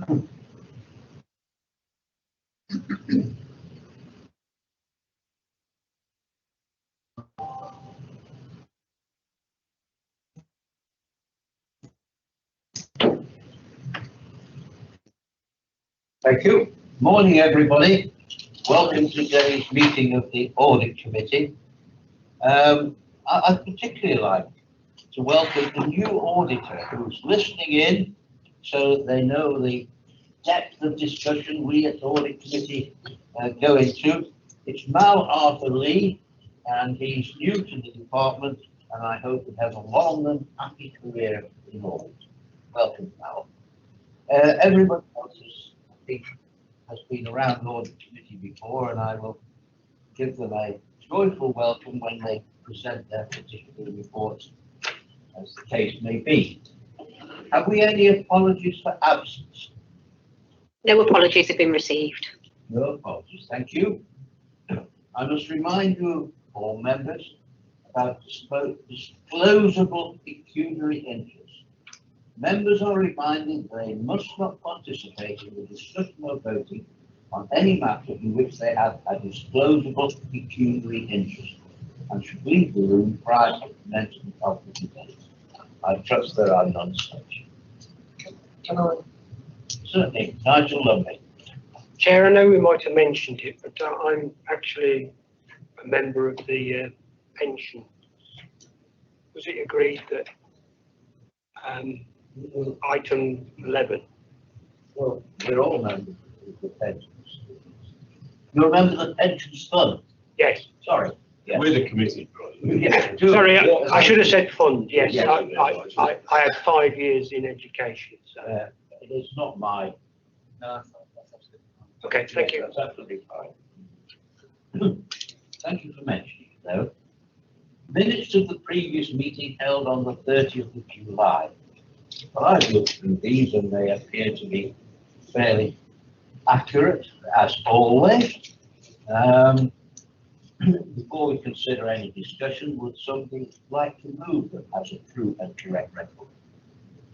Thank you. Morning, everybody. Welcome to today's meeting of the Audit Committee. I'd particularly like to welcome the new auditor who's listening in so that they know the depth of discussion we at the Audit Committee go into. It's Mal Arthur Lee, and he's new to the department, and I hope he has a long and happy career in audit. Welcome, Mal. Everyone else has been around the Audit Committee before, and I will give them a joyful welcome when they present their particular reports, as the case may be. Have we any apologies for absence? No apologies have been received. No apologies, thank you. I must remind you, all members, about disclosable pecuniary interest. Members are reminded they must not participate in the discussion or voting on any matter in which they have a disclosable pecuniary interest and should leave the room prior to commencement of the debate. I trust there are none such. Can I? Certainly, Nigel Lumley. Chair, I know we might have mentioned it, but I'm actually a member of the pension. Was it agreed that item 11? Well, we're all members of the pensions. You remember the pensions fund? Yes. Sorry. Yes. We're the committee. Yeah. Sorry, I should have said fund. Yes, Yes. I had 5 years in education. So. It is not my. No, Okay, thank you. That's absolutely fine. Thank you for mentioning it, though. Minutes of the previous meeting held on the 30th of July. Well, I've looked through these and they appear to be fairly accurate, as always. Before we consider any discussion, would somebody like to move that has a true and correct record?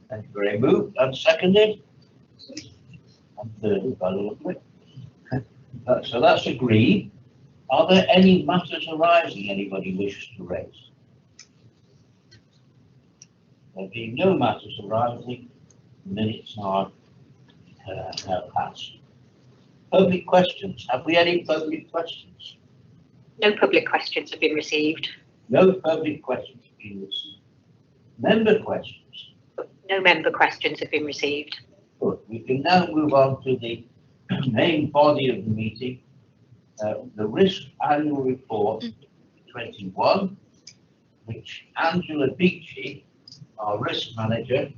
Thank you very much. Moved and seconded. And thirded by Ludwig. So that's agreed. Are there any matters arising anybody wishes to raise? There being no matters arising, minutes are now passed. Public questions. Have we any public questions? No public questions have been received. No public questions have been received. Member questions. No member questions have been received. Good. We can now move on to the main body of the meeting, the Risk Annual Report 21, which Angela Beachy, our risk manager,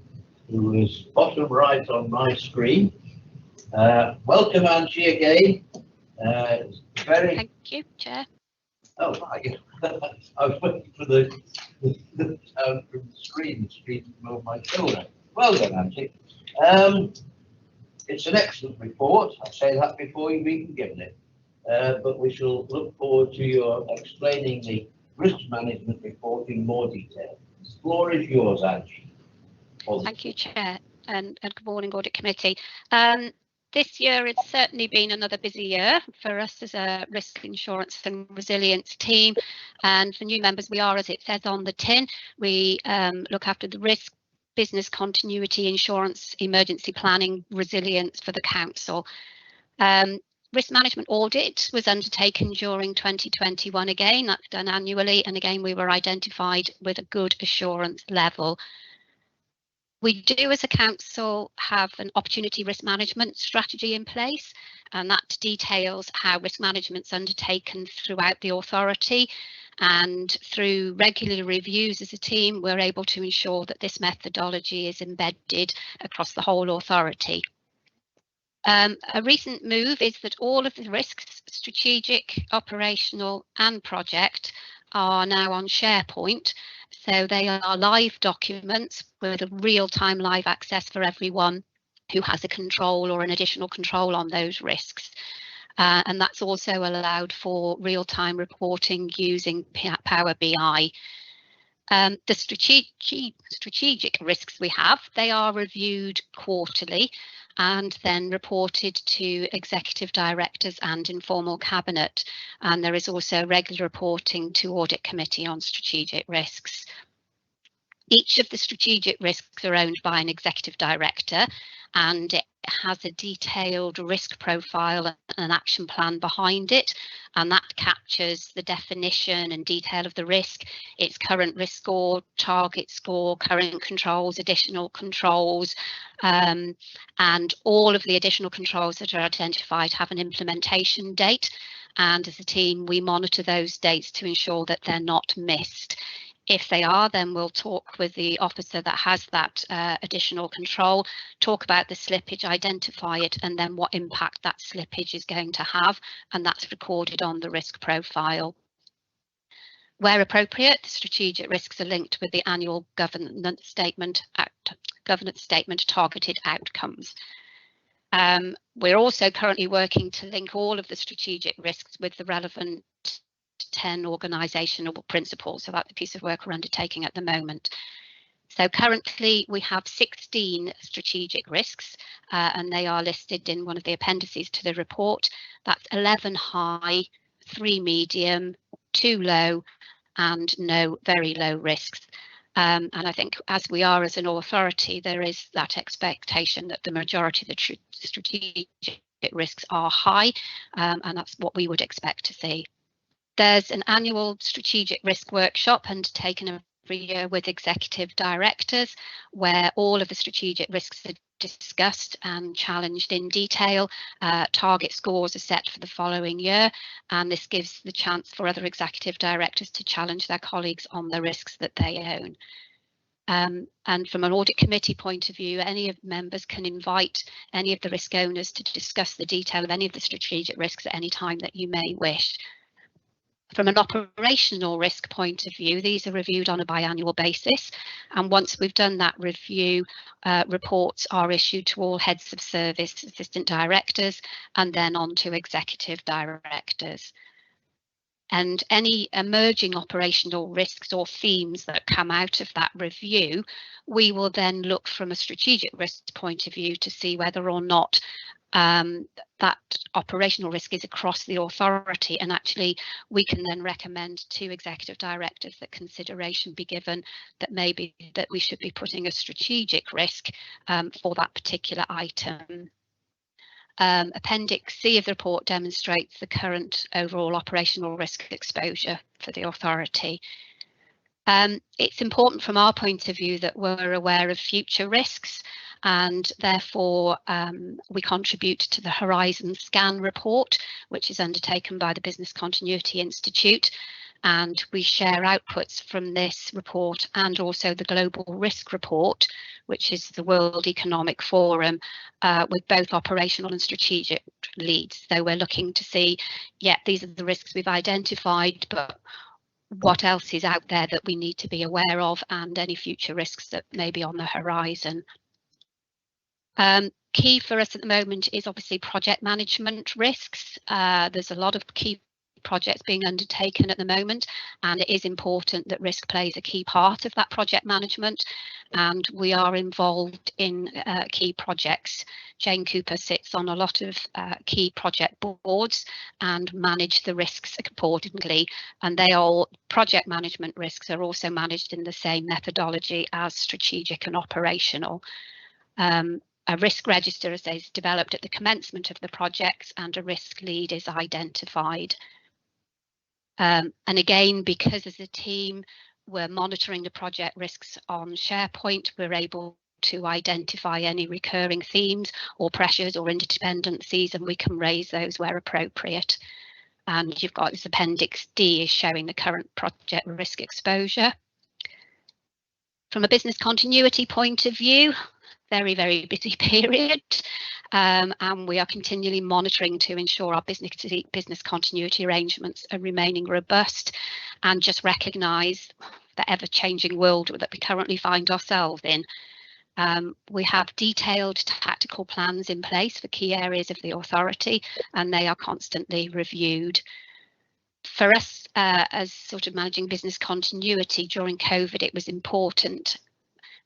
who is bottom right on my screen. Welcome, Angie, again. Thank you, Chair. Oh, I was waiting for the sound from the screen over my shoulder. Well done, Angie. It's an excellent report. I say that before you've even given it. But we shall look forward to your explaining the risk management report in more detail. The floor is yours, Angie. Thank you, Chair, and good morning, Audit Committee. This year it's certainly been another busy year for us as a risk insurance and resilience team. And for new members, we are, as it says on the tin, we look after the risk, business continuity, insurance, emergency planning, resilience for the council. Risk management audit was undertaken during 2021 again, that's done annually, and again we were identified with a good assurance level. We do as a council have an opportunity risk management strategy in place, and that details how risk management is undertaken throughout the authority, and through regular reviews as a team we're able to ensure that this methodology is embedded across the whole authority. A recent move is that all of the risks, strategic, operational and project, are now on SharePoint. So they are live documents with a real-time live access for everyone who has a control or an additional control on those risks. And that's also allowed for real-time reporting using Power BI. The strategic risks we have, they are reviewed quarterly, and then reported to executive directors and informal cabinet. And there is also regular reporting to Audit Committee on strategic risks. Each of the strategic risks are owned by an executive director, and it has a detailed risk profile and an action plan behind it, and that captures the definition and detail of the risk, its current risk score, target score, current controls, additional controls, and all of the additional controls that are identified have an implementation date, and as a team we monitor those dates to ensure that they're not missed. If they are, then we'll talk with the officer that has that additional control, talk about the slippage, identify it, and then what impact that slippage is going to have, and that's recorded on the risk profile. Where appropriate, the strategic risks are linked with the annual governance statement targeted outcomes. We're also currently working to link all of the strategic risks with the relevant 10 organisational principles, so that's the piece of work we're undertaking at the moment. So currently we have 16 strategic risks and they are listed in one of the appendices to the report. That's 11 high, 3 medium, 2 low and no very low risks. And I think as we are as an authority, there is that expectation that the majority of the strategic risks are high, and that's what we would expect to see. There's an annual strategic risk workshop undertaken every year with executive directors, where all of the strategic risks are discussed and challenged in detail. Target scores are set for the following year, and this gives the chance for other executive directors to challenge their colleagues on the risks that they own. And from an audit committee point of view, any of members can invite any of the risk owners to discuss the detail of any of the strategic risks at any time that you may wish. From an operational risk point of view, these are reviewed on a biannual basis, and once we've done that review, reports are issued to all heads of service, assistant directors, and then on to executive directors. And any emerging operational risks or themes that come out of that review, we will then look from a strategic risk point of view to see whether or not that operational risk is across the authority, and actually we can then recommend to executive directors that consideration be given that maybe that we should be putting a strategic risk for that particular item. Appendix C of the report demonstrates the current overall operational risk exposure for the authority. It's important from our point of view that we're aware of future risks, and therefore we contribute to the Horizon Scan report, which is undertaken by the Business Continuity Institute, and we share outputs from this report and also the Global Risk Report, which is the World Economic Forum, with both operational and strategic leads. So we're looking to see, yeah, these are the risks we've identified, but what else is out there that we need to be aware of, and any future risks that may be on the horizon. Key for us at the moment is obviously project management risks. There's a lot of key projects being undertaken at the moment, and it is important that risk plays a key part of that project management, and we are involved in key projects. Jane Cooper sits on a lot of key project boards and manage the risks accordingly, and they all project management risks are also managed in the same methodology as strategic and operational. A risk register is developed at the commencement of the projects, and a risk lead is identified. And again, because as a team we're monitoring the project risks on SharePoint, we're able to identify any recurring themes or pressures or interdependencies, and we can raise those where appropriate. And you've got this Appendix D is showing the current project risk exposure. From a business continuity point of view, very, very busy period, and we are continually monitoring to ensure our business continuity arrangements are remaining robust, and just recognise the ever-changing world that we currently find ourselves in. We have detailed tactical plans in place for key areas of the authority, and they are constantly reviewed. For us, as sort of managing business continuity during COVID, it was important,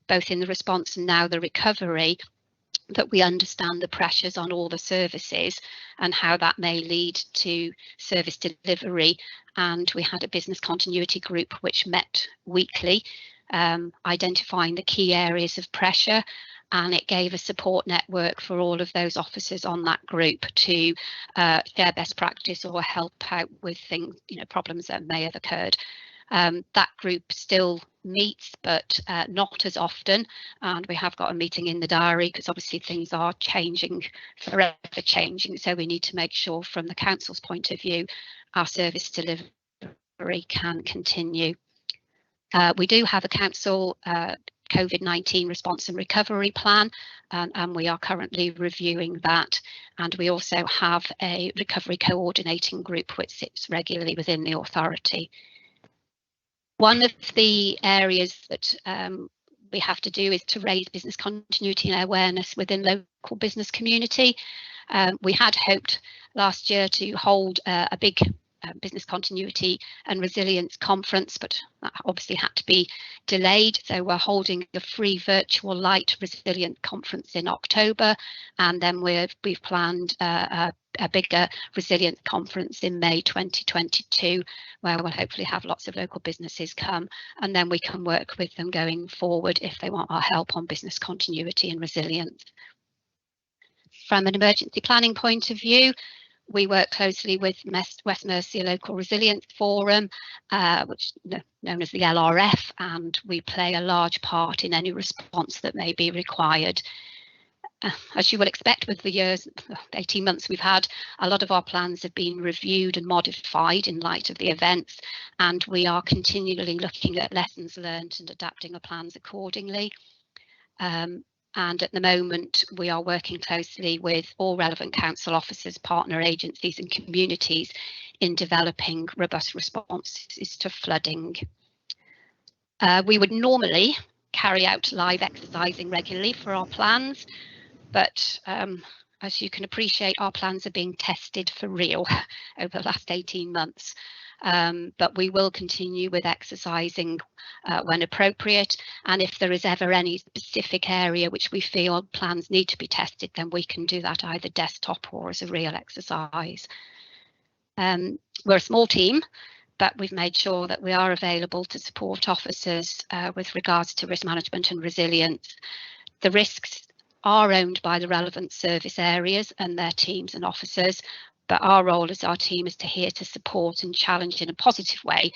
both in the response and now the recovery, that we understand the pressures on all the services and how that may lead to service delivery. And we had a business continuity group which met weekly, identifying the key areas of pressure, and it gave a support network for all of those officers on that group to share best practice or help out with things, problems that may have occurred. That group still meets, but not as often, and we have got a meeting in the diary because obviously things are changing, forever changing, so we need to make sure from the council's point of view our service delivery can continue. We do have a council COVID-19 response and recovery plan, and we are currently reviewing that, and we also have a recovery coordinating group which sits regularly within the authority. One of the areas that we have to do is to raise business continuity and awareness within local business community. We had hoped last year to hold a big business continuity and resilience conference, but that obviously had to be delayed. So we're holding a free virtual light resilient conference in October, and then we've planned a bigger resilience conference in May 2022, where we'll hopefully have lots of local businesses come, and then we can work with them going forward if they want our help on business continuity and resilience. From an emergency planning point of view, we work closely with West Mercia Local Resilience Forum, which is known as the LRF, and we play a large part in any response that may be required. As you will expect, with the years, 18 months we've had, a lot of our plans have been reviewed and modified in light of the events, and we are continually looking at lessons learned and adapting our plans accordingly. And at the moment, we are working closely with all relevant council officers, partner agencies and communities in developing robust responses to flooding. We would normally carry out live exercising regularly for our plans, but as you can appreciate, our plans are being tested for real over the last 18 months. But we will continue with exercising when appropriate, and if there is ever any specific area which we feel plans need to be tested, then we can do that either desktop or as a real exercise. We're a small team, but we've made sure that we are available to support officers with regards to risk management and resilience. The risks are owned by the relevant service areas and their teams and officers, but our role as our team is here to support and challenge in a positive way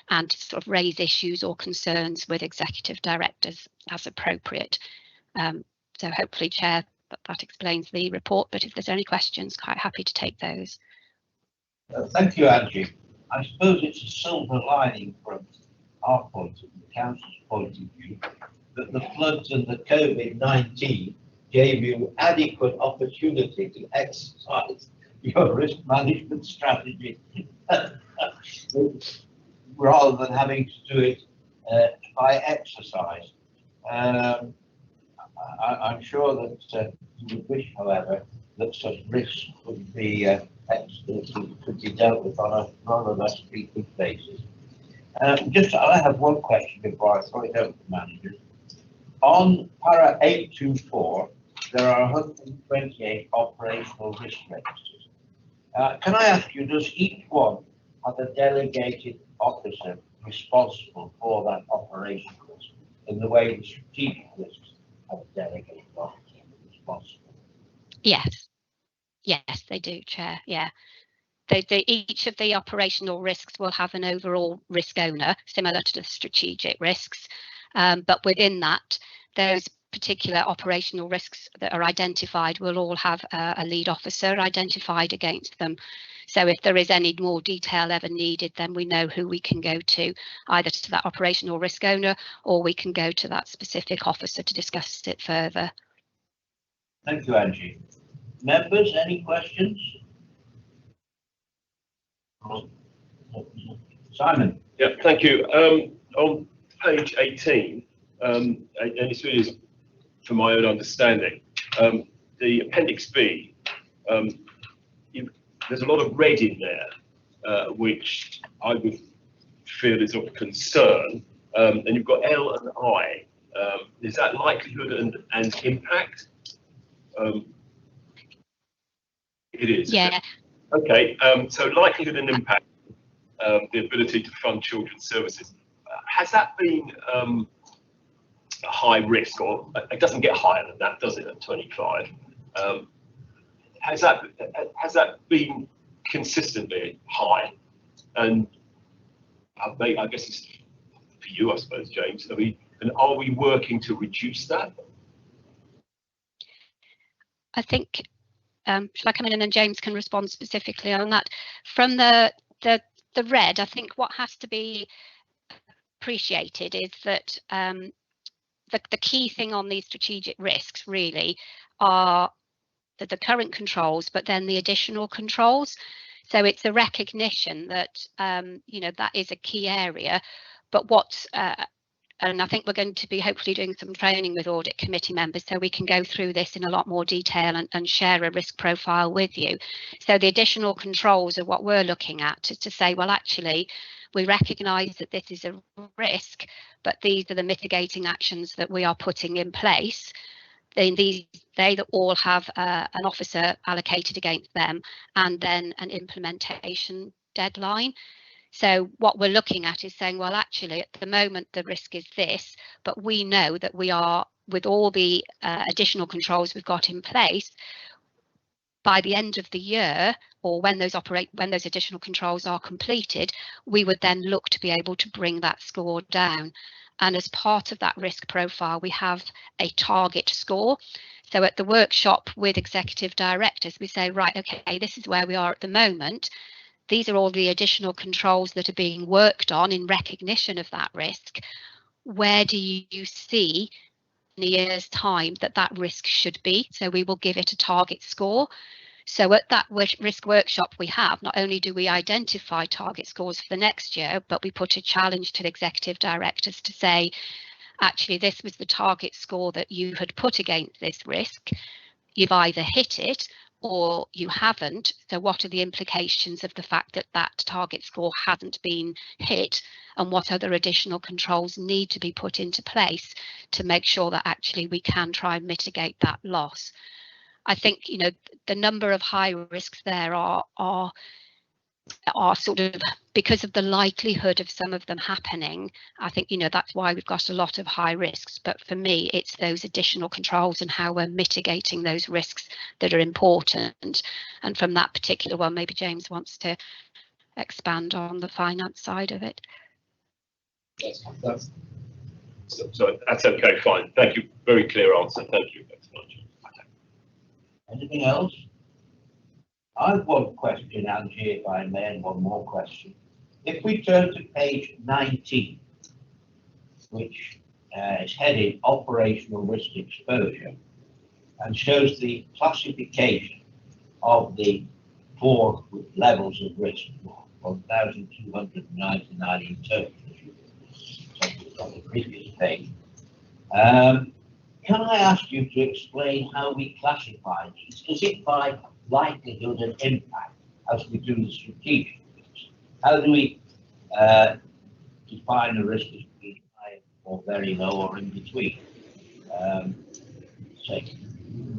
and to sort of raise issues or concerns with executive directors as appropriate. So hopefully, Chair, that explains the report, but if there's any questions, quite happy to take those. Thank you, Angie. I suppose it's a silver lining from our point of view, the council's point of view, that the floods and the COVID-19 gave you adequate opportunity to exercise your risk management strategy rather than having to do it by exercise. I'm sure that you would wish, however, that such risks could be dealt with on a rather less frequent basis. I have one question before I throw it over to managers. On para 824, there are 128 operational risk registers. Can I ask you, does each one have a delegated officer responsible for that operational risk in the way the strategic risks have a delegated officer responsible? Yes, they do, Chair. Yeah. Each of the operational risks will have an overall risk owner, similar to the strategic risks, but within that, those particular operational risks that are identified will all have a lead officer identified against them. So if there is any more detail ever needed, then we know who we can go to, either to that operational risk owner, or we can go to that specific officer to discuss it further. Thank you, Angie. Members, any questions? Simon. Yeah, thank you. On page 18, and this really is from my own understanding, the Appendix B, there's a lot of red in there, which I would feel is of concern, and you've got L and I. Is that likelihood and impact? It is. Yeah. Okay. So likelihood and impact, the ability to fund children's services. Has that been a high risk, or it doesn't get higher than that, does it? At 25, has that been consistently high? And I guess it's for you, I suppose, James. Are we working to reduce that? I think, shall I come in and then James can respond specifically on that? From the red, I think what has to be appreciated is that the key thing on these strategic risks really are the current controls, but then the additional controls. So it's a recognition that that is a key area. But and I think we're going to be hopefully doing some training with audit committee members so we can go through this in a lot more detail and share a risk profile with you. So the additional controls are what we're looking at to say, well, actually, we recognise that this is a risk, but these are the mitigating actions that we are putting in place. They all have an officer allocated against them and then an implementation deadline. So what we're looking at is saying, well, actually, at the moment, the risk is this, but we know that we are, with all the additional controls we've got in place, by the end of the year, or when those additional controls are completed, we would then look to be able to bring that score down. And as part of that risk profile, we have a target score. So at the workshop with executive directors, we say, right, okay, this is where we are at the moment. These are all the additional controls that are being worked on in recognition of that risk. Where do you see in a year's time that risk should be? So we will give it a target score. So at that risk workshop we have, not only do we identify target scores for the next year, but we put a challenge to the executive directors to say, actually, this was the target score that you had put against this risk. You've either hit it or you haven't. So what are the implications of the fact that that target score hasn't been hit, and what other additional controls need to be put into place to make sure that actually we can try and mitigate that loss? I think, the number of high risks there are sort of, because of the likelihood of some of them happening, I think, that's why we've got a lot of high risks. But for me, it's those additional controls and how we're mitigating those risks that are important. And from that particular one, maybe James wants to expand on the finance side of it. So that's okay, fine. Thank you. Very clear answer. Thank you. Anything else? I've one question, Angie, if I may, and one more question. If we turn to page 19, which is headed Operational Risk Exposure, and shows the classification of the 4 levels of risk, 1,299 in total, on the previous page. Can I ask you to explain how we classify these? Is it by likelihood and impact, as we do the strategic risks? How do we define a risk as being high or very low or in between? Say,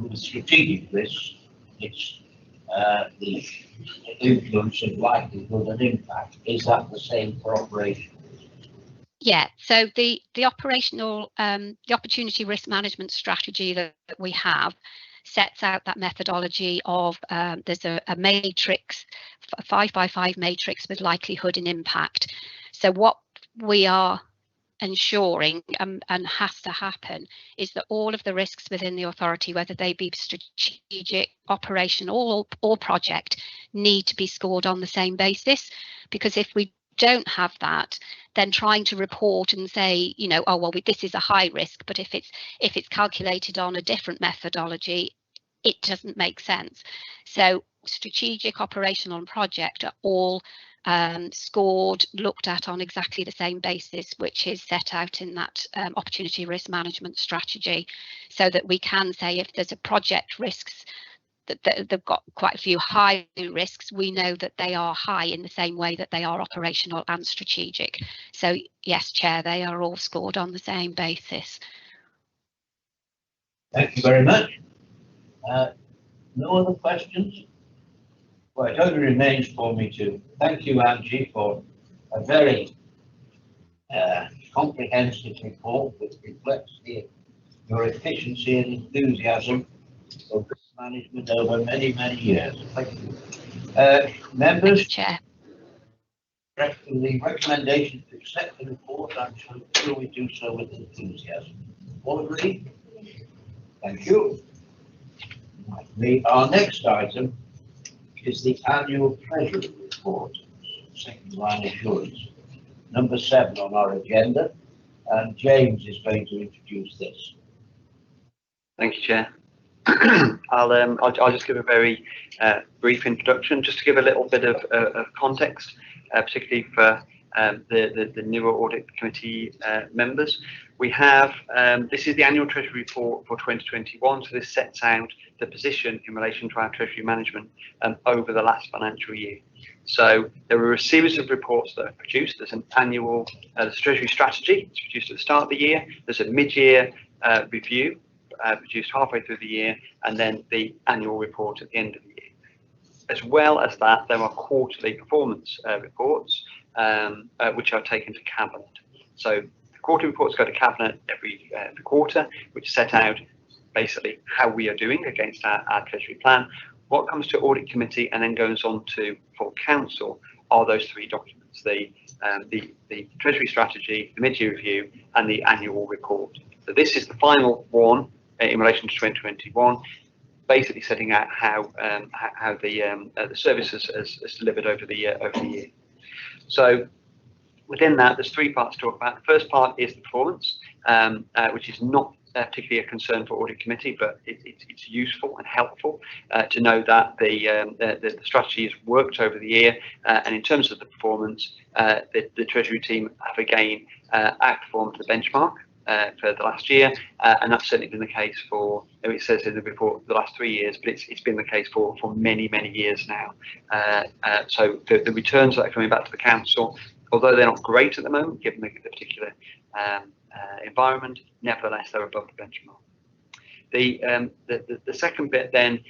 with strategic risks, it's the influence of likelihood and impact. Is that the same for operations? Yeah, so the operational, the opportunity risk management strategy that we have sets out that methodology of there's a matrix, a 5x5 matrix with likelihood and impact. So what we are ensuring and has to happen is that all of the risks within the authority, whether they be strategic, operational or project, need to be scored on the same basis. Because if we don't have that, then trying to report and say, oh well, this is a high risk, but if it's calculated on a different methodology, it doesn't make sense. So strategic, operational and project are all scored, looked at on exactly the same basis, which is set out in that opportunity risk management strategy, so that we can say if there's a project risks that they've got quite a few high risks, we know that they are high in the same way that they are operational and strategic. So yes, Chair, they are all scored on the same basis. Thank you very much. No other questions? Well, it only remains for me to thank you, Angie, for a very comprehensive report that reflects your efficiency and enthusiasm of risk management over many, many years. Thank you. Members, Chair. the recommendation to accept the report, I'm sure we do so with enthusiasm. All agree? Thank you. Our next item is the annual Treasury report, second line assurance, number 7 on our agenda, and James is going to introduce this. Thank you, Chair. I'll just give a very brief introduction, just to give a little bit of context, particularly for the newer Audit Committee members. We have, this is the annual Treasury report for 2021, so this sets out the position in relation to our Treasury management over the last financial year. So there were a series of reports that are produced. There's an annual Treasury strategy, it's produced at the start of the year. There's a mid-year review produced halfway through the year, and then the annual report at the end of the year. As well as that, there are quarterly performance reports, which are taken to Cabinet. So the quarterly reports go to Cabinet every quarter, which set out basically how we are doing against our Treasury plan. What comes to Audit Committee and then goes on to full Council are those 3 documents, the Treasury strategy, the mid-year review, and the annual report. So this is the final one in relation to 2021, basically setting out how the service has delivered over the year. So within that, there's 3 parts to talk about. The first part is the performance, which is not particularly a concern for Audit Committee, but it's useful and helpful to know that the strategy has worked over the year, and in terms of the performance, the Treasury team have again outperformed the benchmark for the last year, and that's certainly been the case for, it says in the report, the last 3 years, but it's been the case for many years now. So the returns that are coming back to the Council, although they're not great at the moment, given the particular environment, nevertheless they're above the benchmark. The second bit then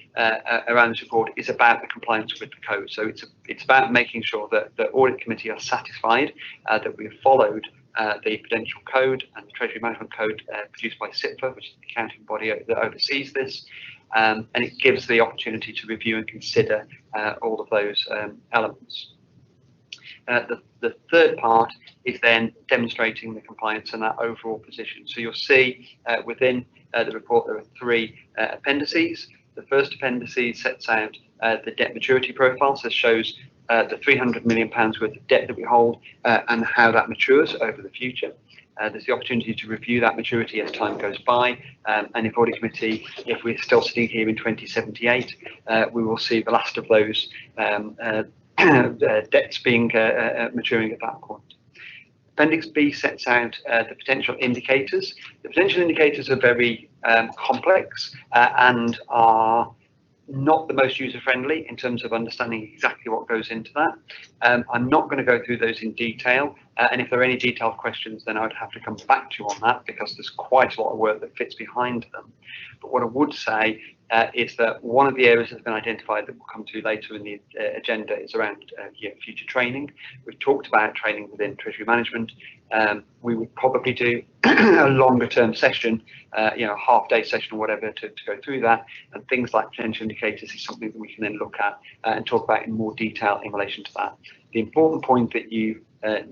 around this report is about the compliance with the code. So it's about making sure that the Audit Committee are satisfied that we've followed the Prudential Code and the Treasury Management Code produced by SIPFA, which is the accounting body that oversees this, and it gives the opportunity to review and consider all of those elements. The third part is then demonstrating the compliance and that overall position. So you'll see within the report there are 3 appendices. The first appendice sets out the debt maturity profile, so shows the £300 million worth of debt that we hold and how that matures over the future. There's the opportunity to review that maturity as time goes by, and if Audit Committee, if we're still sitting here in 2078, we will see the last of those debts being maturing at that point. Appendix B sets out the potential indicators. The potential indicators are very complex and are not the most user-friendly in terms of understanding exactly what goes into that. I'm not going to go through those in detail, and if there are any detailed questions, then I would have to come back to you on that, because there's quite a lot of work that fits behind them. But what I would say is that one of the areas that's been identified that we'll come to later in the agenda is around future training. We've talked about training within Treasury Management. We would probably do a longer term session, a half-day session or whatever to go through that, and things like potential indicators is something that we can then look at and talk about in more detail in relation to that. The important point that you I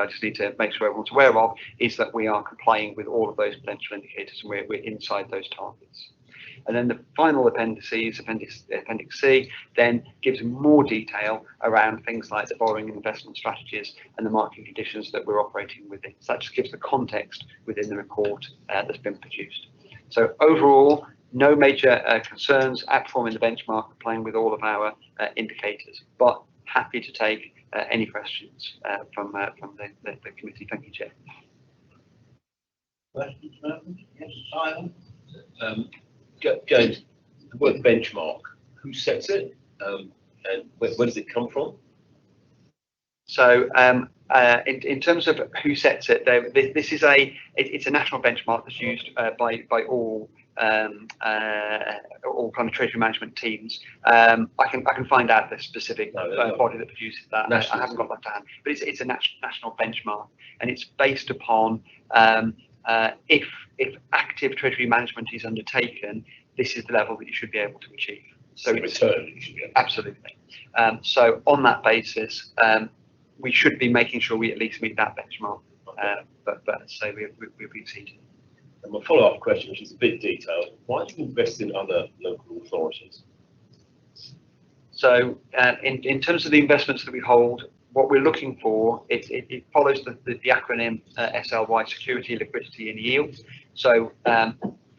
just need to make sure everyone's aware of, is that we are complying with all of those potential indicators and we're inside those targets. And then the final appendices, Appendix C, then gives more detail around things like the borrowing and investment strategies and the market conditions that we're operating within. So that just gives the context within the report that's been produced. So overall, no major concerns, outperforming the benchmark, complying with all of our indicators, but happy to take any questions from the committee. Thank you, Chair. Questions, members? Yes, Simon? James, the word benchmark, who sets it, and where does it come from? So in terms of who sets it, this is it's a national benchmark that's used by all all kind of treasury management teams. I can find out the specific body that produces that. I haven't got that to hand, but it's a national benchmark, and it's based upon if active treasury management is undertaken, this is the level that you should be able to achieve. So it's absolutely. So on that basis, we should be making sure we at least meet that benchmark. But so we've exceeded. And my follow-up question, which is a bit detailed, why do you invest in other local authorities? So in terms of the investments that we hold, what we're looking for, it follows the acronym SLY, security, liquidity and yield. So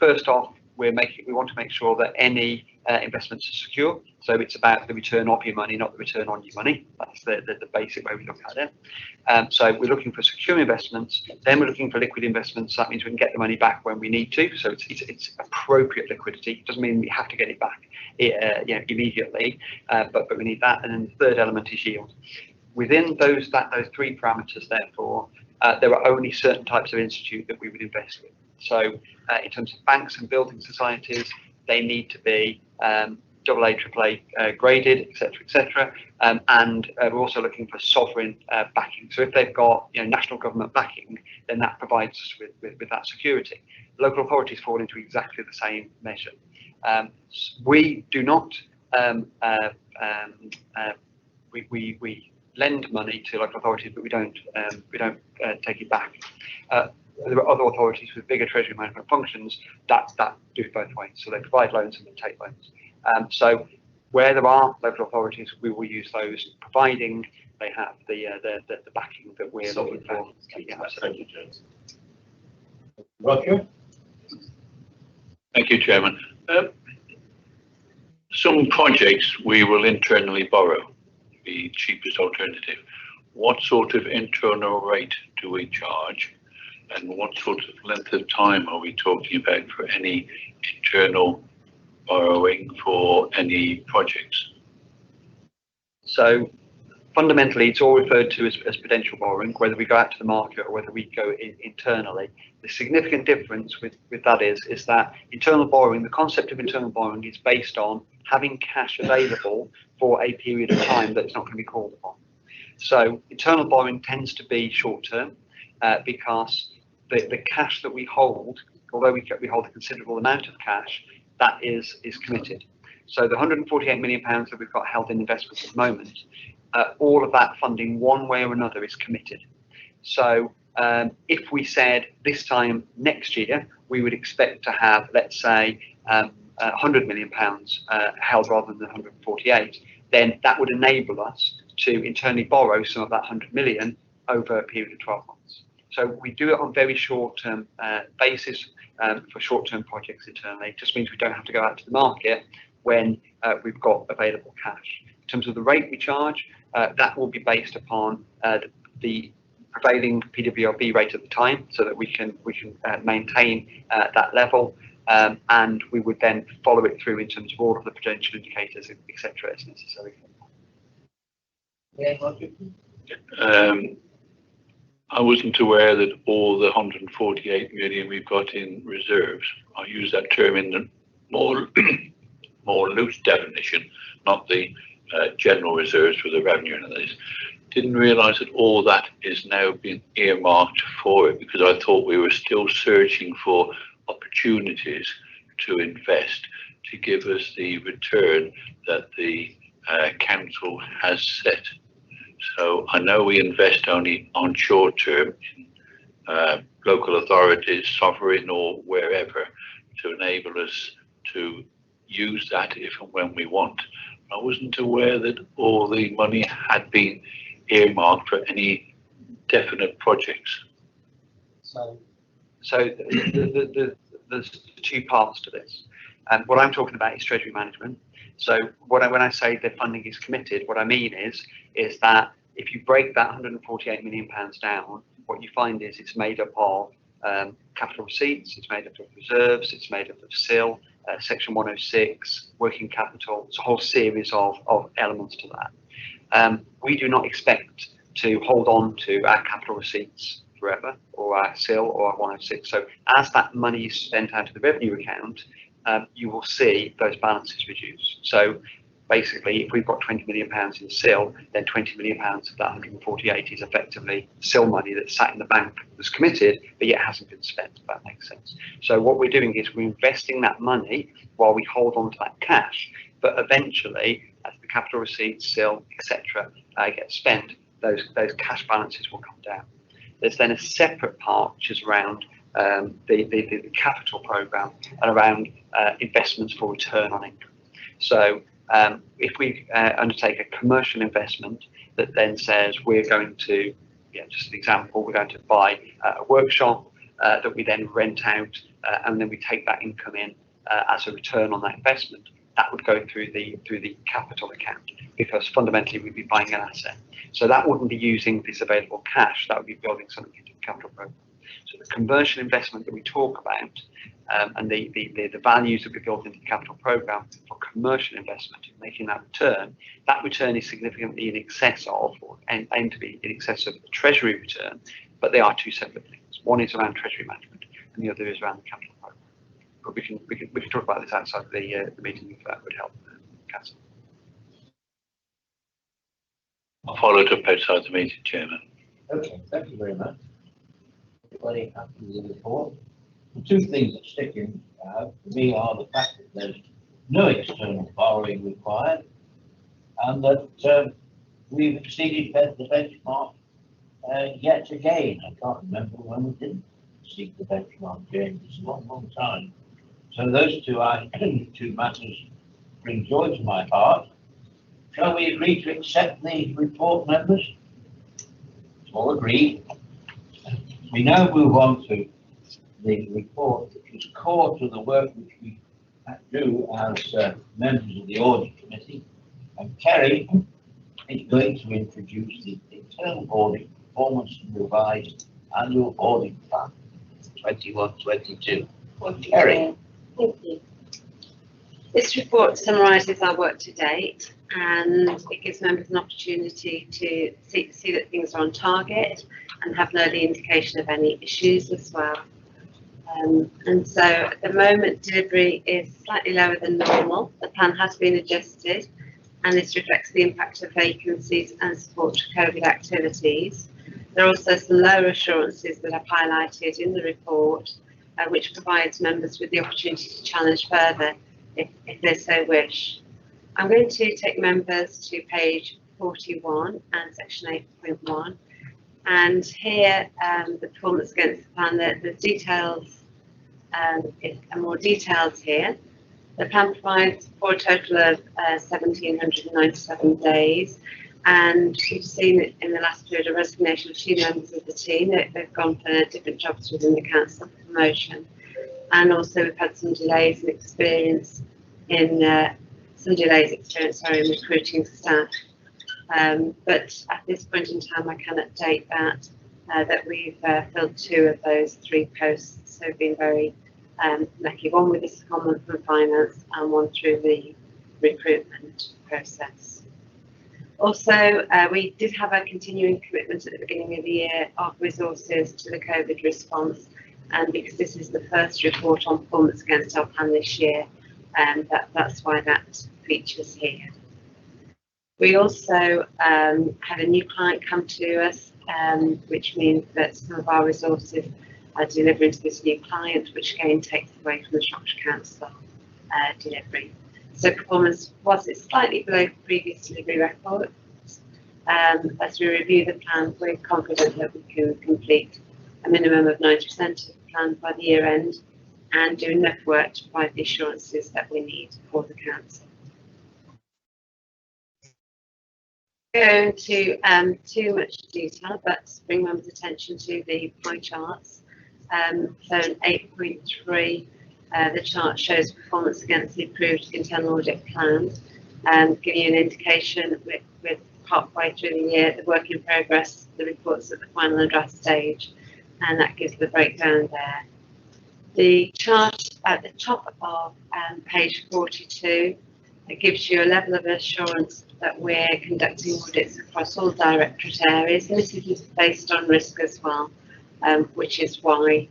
first off, we want to make sure that any investments are secure. So it's about the return of your money, not the return on your money. That's the basic way we look at it. So we're looking for secure investments. Then we're looking for liquid investments. That means we can get the money back when we need to. So it's appropriate liquidity. It doesn't mean we have to get it back immediately, but we need that. And then the third element is yield. Within those three parameters, therefore, there are only certain types of institute that we would invest in. So in terms of banks and building societies, they need to be AA, AAA graded, etc., and we're also looking for sovereign backing. So if they've got national government backing, then that provides us with that security. Local authorities fall into exactly the same measure. We do not we lend money to local authorities, but we don't take it back. There are other authorities with bigger treasury management functions that do it both ways. So they provide loans and then take loans. So where there are local authorities, we will use those, providing they have the backing that we're looking for. Yeah, thank you, James. Roger? Thank you, Chairman. Some projects we will internally borrow, the cheapest alternative. What sort of internal rate do we charge? And what sort of length of time are we talking about for any internal borrowing for any projects? So fundamentally, it's all referred to as prudential borrowing, whether we go out to the market or whether we go internally. The significant difference with that is that internal borrowing, the concept of internal borrowing is based on having cash available for a period of time that's not going to be called upon. So internal borrowing tends to be short term because the cash that we hold, although we hold a considerable amount of cash, that is committed. So the £148 million that we've got held in investments at the moment, all of that funding, one way or another, is committed. So if we said this time next year, we would expect to have, let's say, £100 million held rather than 148, then that would enable us to internally borrow some of that 100 million over a period of 12 months. So we do it on very short-term basis for short-term projects internally. It just means we don't have to go out to the market when we've got available cash. In terms of the rate we charge, that will be based upon the prevailing PWRB rate at the time, so that we can maintain that level, and we would then follow it through in terms of all of the prudential indicators, etc., as necessary. Yeah, Roger? I wasn't aware that all the 148 million we've got in reserves, I use that term in the more loose definition, not the general reserves for the revenue and this. Didn't realise that all that is now being earmarked for it, because I thought we were still searching for opportunities to invest to give us the return that the council has set. So I know we invest only on short term in local authorities, sovereign or wherever, to enable us to use that if and when we want. I wasn't aware that all the money had been earmarked for any definite projects. So there's two parts to this. And what I'm talking about is treasury management. So when I say the funding is committed, what I mean is that if you break that £148 million down, what you find is it's made up of capital receipts, it's made up of reserves, it's made up of SIL, Section 106, working capital. It's a whole series of elements to that. We do not expect to hold on to our capital receipts forever, or our SIL or our 106. So as that money is spent out of the revenue account, you will see those balances reduce. So basically, if we've got £20 million in SIL, then £20 million of that 148 is effectively SIL money that's sat in the bank, that's committed, but yet hasn't been spent, if that makes sense. So what we're doing is we're investing that money while we hold on to that cash, but eventually, as the capital receipts, SIL, etc., get spent, those cash balances will come down. There's then a separate part which is around the capital program and around investments for return on income. So if we undertake a commercial investment that then says we're going to, just an example, we're going to buy a workshop that we then rent out and then we take that income in as a return on that investment, that would go through the capital account, because fundamentally we'd be buying an asset. So that wouldn't be using this available cash, that would be building something into the capital program. So the commercial investment that we talk about and the values that we build into the capital program for commercial investment, making that return is significantly in excess of, or aimed to be in excess of, the Treasury return, but they are two separate things. One is around Treasury management and the other is around the capital program. But we can talk about this outside the meeting if that would help, Councillor. I'll follow it up outside the meeting, Chairman. Okay, thank you very much. Everybody happy with the report? The two things that stick in for me are the fact that there's no external borrowing required, and that we've exceeded the benchmark yet again. I can't remember when we didn't exceed the benchmark, James. It's a long, long time. So those two matters bring joy to my heart. Shall we agree to accept the report, members? All agreed. We now move on to the report, which is core to the work which we do as members of the Audit Committee. And Kerry is going to introduce the Internal Audit Performance and Revised Annual Audit Plan 21-22. Kerry. Thank you. This report summarises our work to date, and it gives members an opportunity to see that things are on target and have an early indication of any issues as well. And so at the moment, delivery is slightly lower than normal. The plan has been adjusted, and this reflects the impact of vacancies and support to COVID activities. There are also some lower assurances that I've highlighted in the report, which provides members with the opportunity to challenge further if they so wish. I'm going to take members to page 41 and section 8.1, and here the performance against the plan, the details are more detailed here. The plan provides for a total of 1,797 days, and we've seen it in the last period a resignation of 2 members of the team. They've gone for different jobs within the council for promotion, and also we've had some delays in recruiting staff. But at this point in time, I can update that we've filled 2 of those 3 posts. So we've been very lucky, one with the secondment from finance and one through the recruitment process. Also, we did have a continuing commitment at the beginning of the year of resources to the COVID response, and because this is the first report on performance against our plan this year, that's why that features here. We also had a new client come to us, which means that some of our resources are delivering to this new client, which again takes away from the Shropshire Council delivery. So performance was slightly below previous delivery records. As we review the plan, we're confident that we can complete a minimum of 90% of the plan by the year end and do enough work to provide the assurances that we need for the council. Go into too much detail, but bring members' attention to the pie charts. So in 8.3, the chart shows performance against the approved internal audit plan, giving you an indication with halfway through the year, the work in progress, the reports at the final and draft stage, and that gives the breakdown there. The chart at the top of page 42, it gives you a level of assurance that we're conducting audits across all directorate areas, and this is based on risk as well. which is why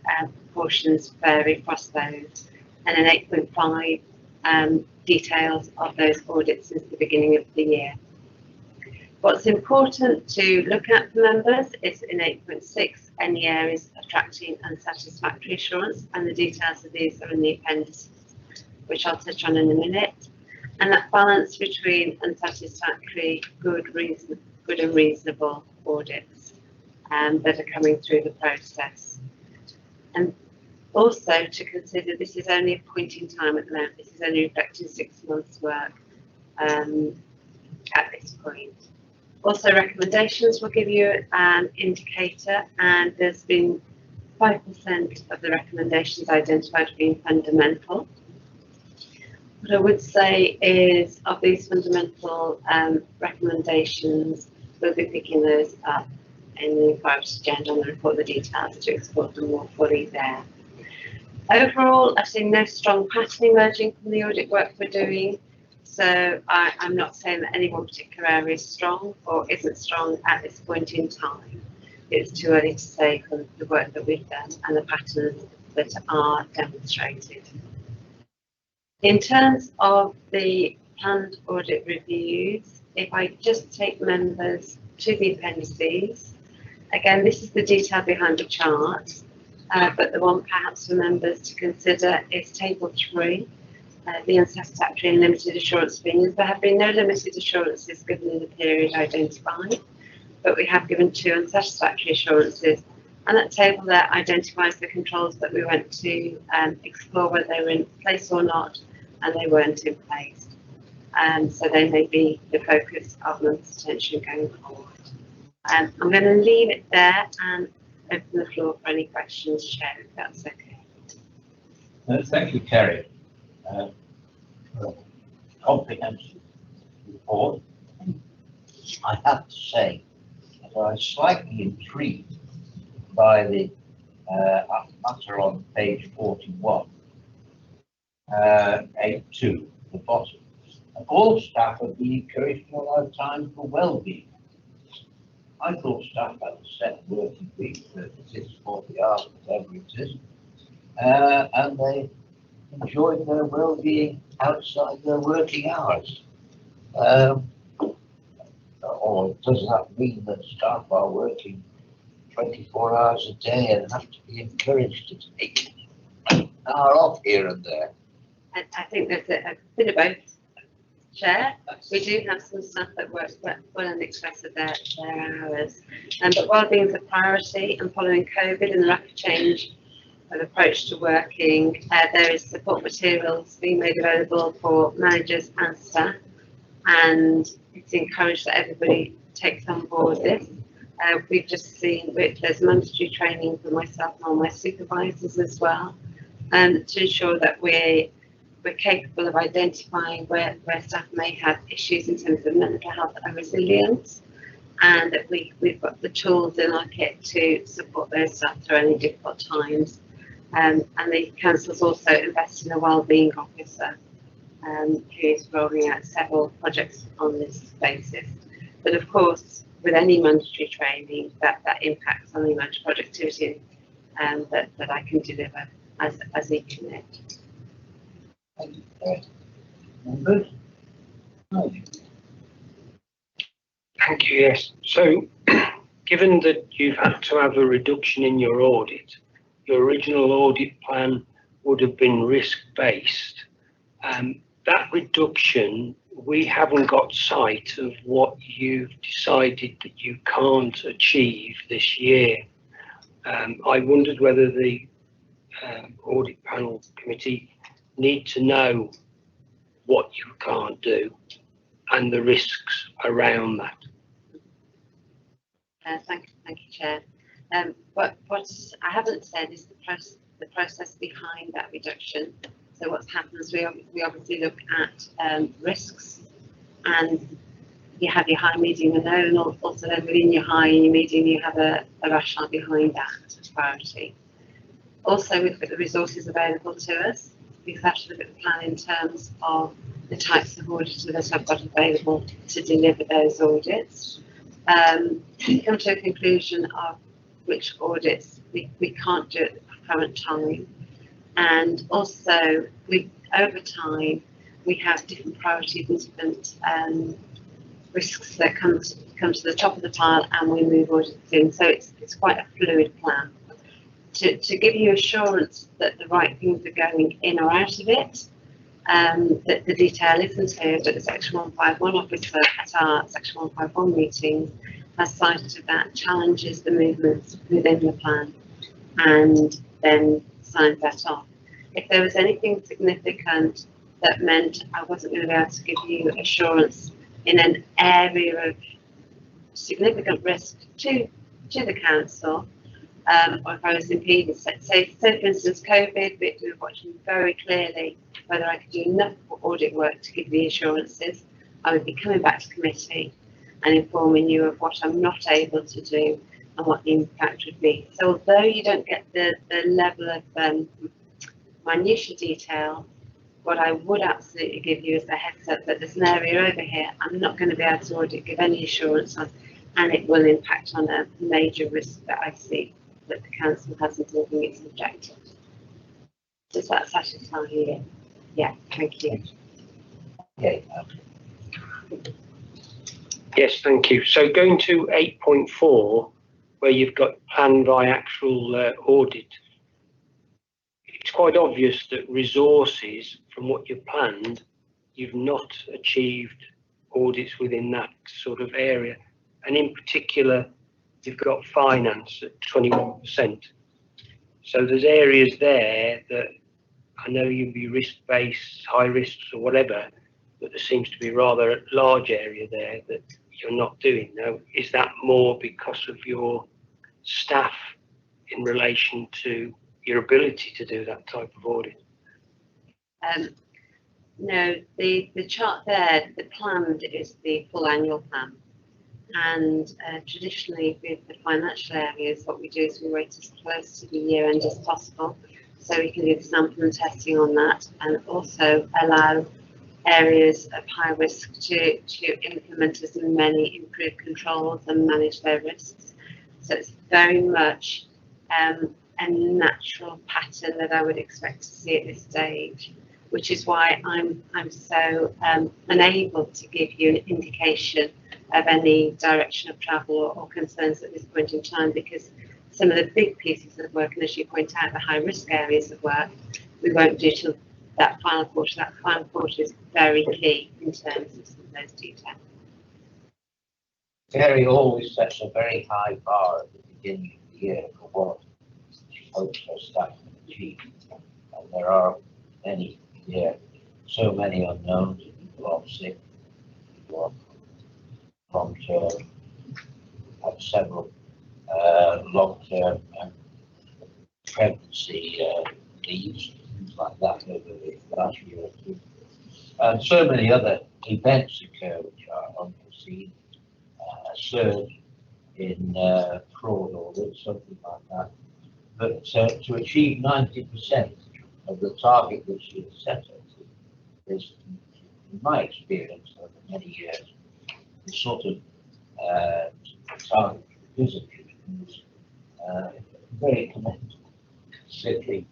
proportions vary across those. And then 8.5 details of those audits since the beginning of the year. What's important to look at for members is in 8.6, any areas of attracting unsatisfactory assurance, and the details of these are in the appendices, which I'll touch on in a minute. And that balance between unsatisfactory, good and reasonable audits that are coming through the process. And also to consider, this is only a point in time at the moment. This is only reflecting 6 months' work at this point. Also, recommendations will give you an indicator, and there's been 5% of the recommendations identified being fundamental. What I would say is, of these fundamental recommendations, we'll be picking those up in the priority agenda and report the details to explore them more fully there. Overall, I've seen no strong pattern emerging from the audit work we're doing. So I'm not saying that any one particular area is strong or isn't strong at this point in time. It's too early to say from the work that we've done and the patterns that are demonstrated. In terms of the planned audit reviews, if I just take members to the appendices, again, this is the detail behind the chart, but the one perhaps for members to consider is table 3. The unsatisfactory and limited assurance opinions. There have been no limited assurances given in the period identified, but we have given 2 unsatisfactory assurances, and that table there identifies the controls that we went to explore whether they were in place or not, and they weren't in place. So they may be the focus of members' attention going forward. I'm going to leave it there and open the floor for any questions, Chair, if that's okay. Thank you, Kerry. Comprehensive report. I have to say that I was slightly intrigued by the matter on page 41, 8.2, the bottom. All staff have been encouraged to allow time for well-being. I thought staff had a set working week, 36, 40 hours, whatever it is, and they enjoyed their well-being outside their working hours. Or does that mean that staff are working 24 hours a day and have to be encouraged to take an hour off here and there? I think there's a bit of both, Chair. We do have some staff that work well in excess of their hours, but well-being is a priority, and following COVID and the rapid change of approach to working, there is support materials being made available for managers and staff, and it's encouraged that everybody takes on board this. We've just seen there's mandatory training for myself and all my supervisors as well, to ensure that we're capable of identifying where staff may have issues in terms of mental health and resilience, and that we've got the tools in our kit to support those staff through any difficult times. And the council's also invested in a wellbeing officer who is rolling out several projects on this basis. But of course, with any mandatory training, that impacts on the amount of productivity that I can deliver as a unit. Thank you. Members? Thank you, yes. So, given that you've had to have a reduction in your audit, your original audit plan would have been risk-based. That reduction, we haven't got sight of what you've decided that you can't achieve this year. I wondered whether the audit panel committee need to know what you can't do and the risks around that. Thank you, Chair. What I haven't said is the process behind that reduction. So what's happened is we obviously look at risks, and you have your high, medium and low, and also then within your high and your medium you have a rationale behind that priority. Also, we've got the resources available to us. We have to look at the plan in terms of the types of auditors that I've got available to deliver those audits. Come to a conclusion of which audits we can't do at the current time. And also, over time, we have different priorities and different risks that come to the top of the pile, and we move audits in. So it's quite a fluid plan. To give you assurance that the right things are going in or out of it, that the detail isn't here, but the Section 151 officer at our Section 151 meetings has cited that, challenges the movements within the plan, and then signs that off. If there was anything significant that meant I wasn't going to be able to give you assurance in an area of significant risk to the council, or if I was impeded, say for instance COVID, we were watching very clearly whether I could do enough audit work to give the assurances, I would be coming back to committee and informing you of what I'm not able to do and what the impact would be. So although you don't get the level of minutiae detail, what I would absolutely give you is a heads up that there's an area over here I'm not going to be able to give any assurance on, and it will impact on a major risk that I see that the council hasn't meeting its objectives. Does that satisfy you? Yeah, thank you. Okay. Yes, thank you. So going to 8.4, where you've got plan by actual audit, it's quite obvious that resources, from what you've planned, you've not achieved audits within that sort of area. And in particular, you've got finance at 21%. So there's areas there that I know you'll be risk-based, high risks or whatever, but there seems to be rather a large area there that you're not doing. Now, is that more because of your staff in relation to your ability to do that type of audit? No, the chart there, the planned is the full annual plan. And traditionally with the financial areas, what we do is we wait as close to the year end as possible, so we can do the sample and testing on that, and also allow areas of high risk to implement as many improved controls and manage their risks. So it's very much a natural pattern that I would expect to see at this stage, which is why I'm so unable to give you an indication of any direction of travel or concerns at this point in time, because some of the big pieces of work, and as you point out, the high risk areas of work, we won't do till that final quarter. That final quarter is very key in terms of some of those details. Terry always sets a very high bar at the beginning of the year for what she hopes her staff can achieve. And there are many here, so many unknowns, people off sick, people off long-term, have several long-term pregnancy leaves, things like that over the last year or two. And so many other events occur which are unforeseen. A surge in fraud audits, something like that. But to achieve 90% of the target which you set us is, in my experience over many years, the sort of target visitors was very commendable. Simply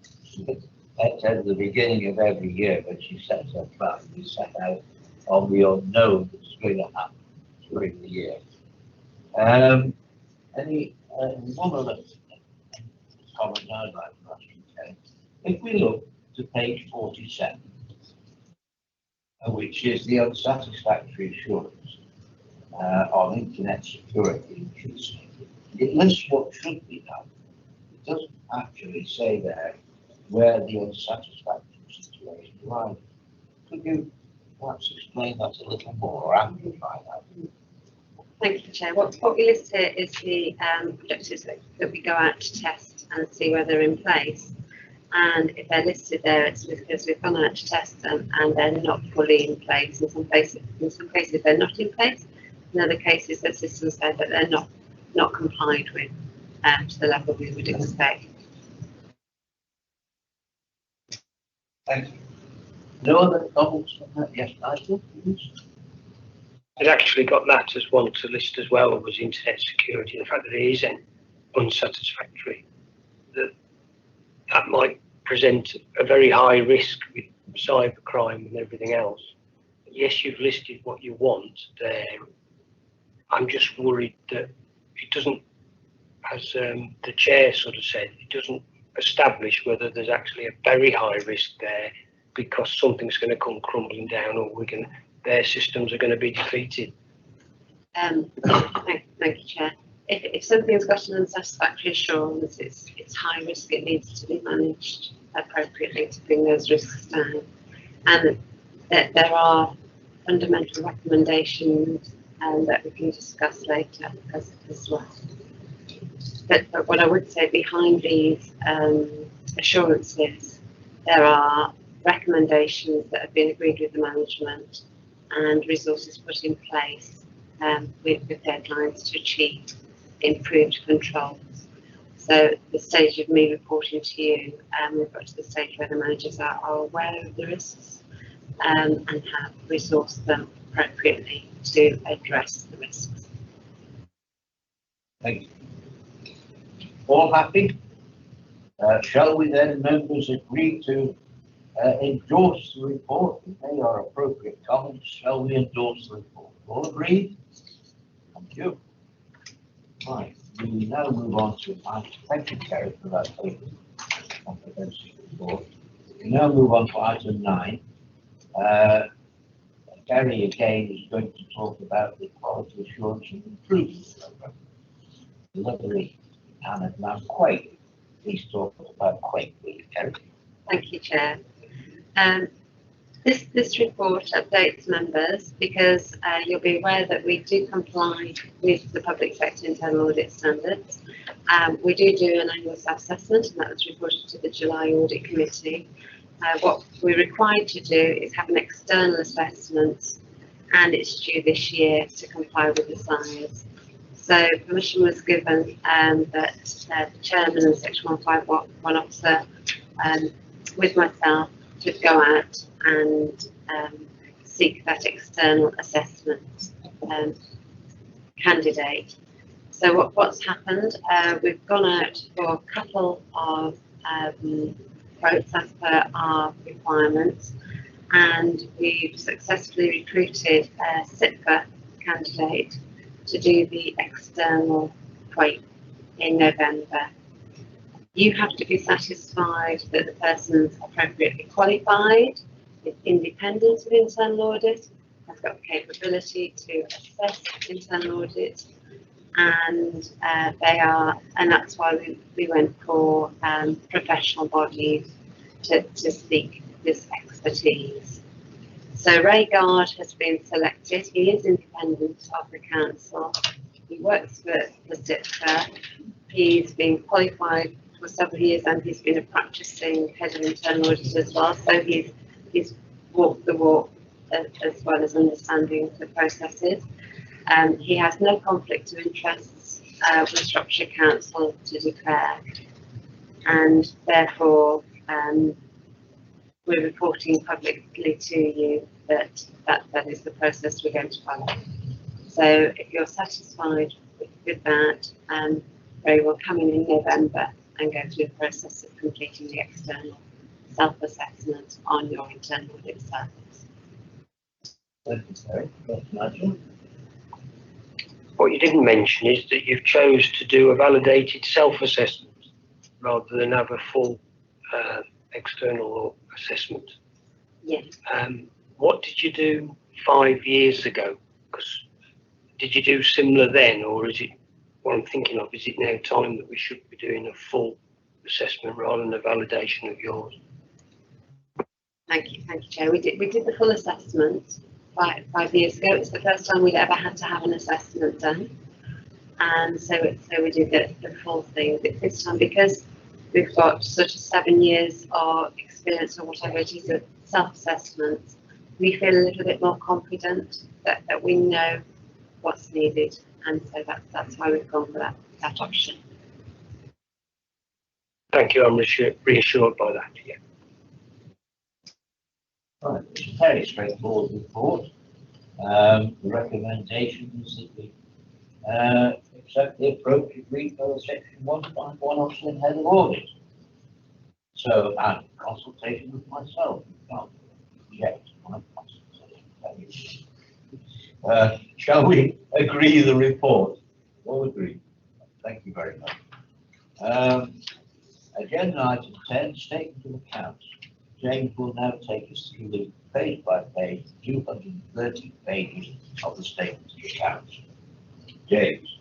at the beginning of every year, when she sets her plan, we set out on the unknown that's going to happen during the year. One other comment I'd like to ask you, Ken. If we look to page 47, which is the unsatisfactory assurance on internet security issues, it lists what should be done. It doesn't actually say there where the unsatisfactory situation lies. Could you perhaps explain that a little more or amplify that? Thank you, Chair. What we list here is the objectives that we go out to test and see whether they're in place. And if they're listed there, it's because we've gone out to test them and they're not fully in place. In some cases they're not in place. In other cases, the systems say that they're not complied with to the level we would expect. Thank you. No other comments on that? Yes, Nigel, please. I'd actually got that as one to list as well, was internet security, the fact that it isn't unsatisfactory, that might present a very high risk with cybercrime and everything else. Yes, you've listed what you want there. I'm just worried that it doesn't, as the chair sort of said, it doesn't establish whether there's actually a very high risk there because something's going to come crumbling down, or their systems are going to be defeated. Thank you, Chair. If something's got an unsatisfactory assurance, it's high risk, it needs to be managed appropriately to bring those risks down. And there are fundamental recommendations that we can discuss later as well. But what I would say behind these assurances, there are recommendations that have been agreed with the management and resources put in place with deadlines to achieve improved controls. So the stage of me reporting to you, we've got to the stage where the managers are aware of the risks and have resourced them appropriately to address the risks. Thank you. All happy? Shall we then, members, agree to endorse the report? If they are appropriate comments, shall we endorse the report? All agreed? Thank you. Right, we now move on to item. Thank you, Terry, for that comprehensive report. We now move on to item 9. Gary again is going to talk about the quality assurance and improvement program. Delivery and now Quake. Please talk about Quake, will you, Gary? Thank you, Chair. This report updates members because you'll be aware that we do comply with the public sector internal audit standards. We do an annual self-assessment, and that was reported to the July Audit Committee. What we're required to do is have an external assessment, and it's due this year to comply with the size. So permission was given that the chairman and Section 151 officer with myself to go out and seek that external assessment candidate. So what's happened, we've gone out for a couple of quotes as per our requirements, and we've successfully recruited a SIPA candidate to do the external quote in November. You have to be satisfied that the person's appropriately qualified, is independent of internal audit, has got the capability to assess internal audit, and that's why we went for professional bodies to seek this expertise. So Ray Gard has been selected. He is independent of the council. He works for SIPA. He's been qualified for several years, and he's been a practicing head of internal audit as well. So he's walked the walk as well as understanding the processes. He has no conflict of interests with Shropshire Council to declare, and therefore we're reporting publicly to you that is the process we're going to follow. So if you're satisfied with that, Ray will come in November and go through the process of completing the external self-assessment on your internal audit service. Thank you, Terry. Nigel? What you didn't mention is that you've chose to do a validated self-assessment rather than have a full external assessment. Yes. What did you do 5 years ago? Because did you do similar then, or is it what I'm thinking of? Is it now time that we should be doing a full assessment rather than a validation of yours? Thank you, Chair. We did the full assessment 5 years ago. It's the first time we'd ever had to have an assessment done, and so we did the full thing this time because we've got sort of 7 years of experience or whatever it is of self-assessment. We feel a little bit more confident that we know what's needed, and so that's why we've gone for that option. Thank you. I'm reassured by that. Yeah. Right, it's a very straightforward report. The recommendation is that we Accept the approach agreed by the section 151 officer and head of audit. So, and consultation with myself. Not yet. Shall we agree the report? All agree. Thank you very much. Agenda item 10, statement of accounts. James will now take us through the page by page, 230 pages of the statement of accounts. James.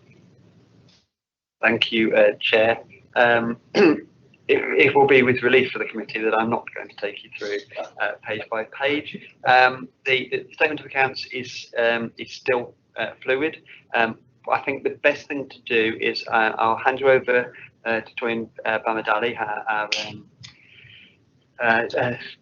Thank you, Chair. It will be with relief for the committee that I'm not going to take you through page by page. The statement of accounts is still fluid. I think the best thing to do is I'll hand you over to join Bamadali, our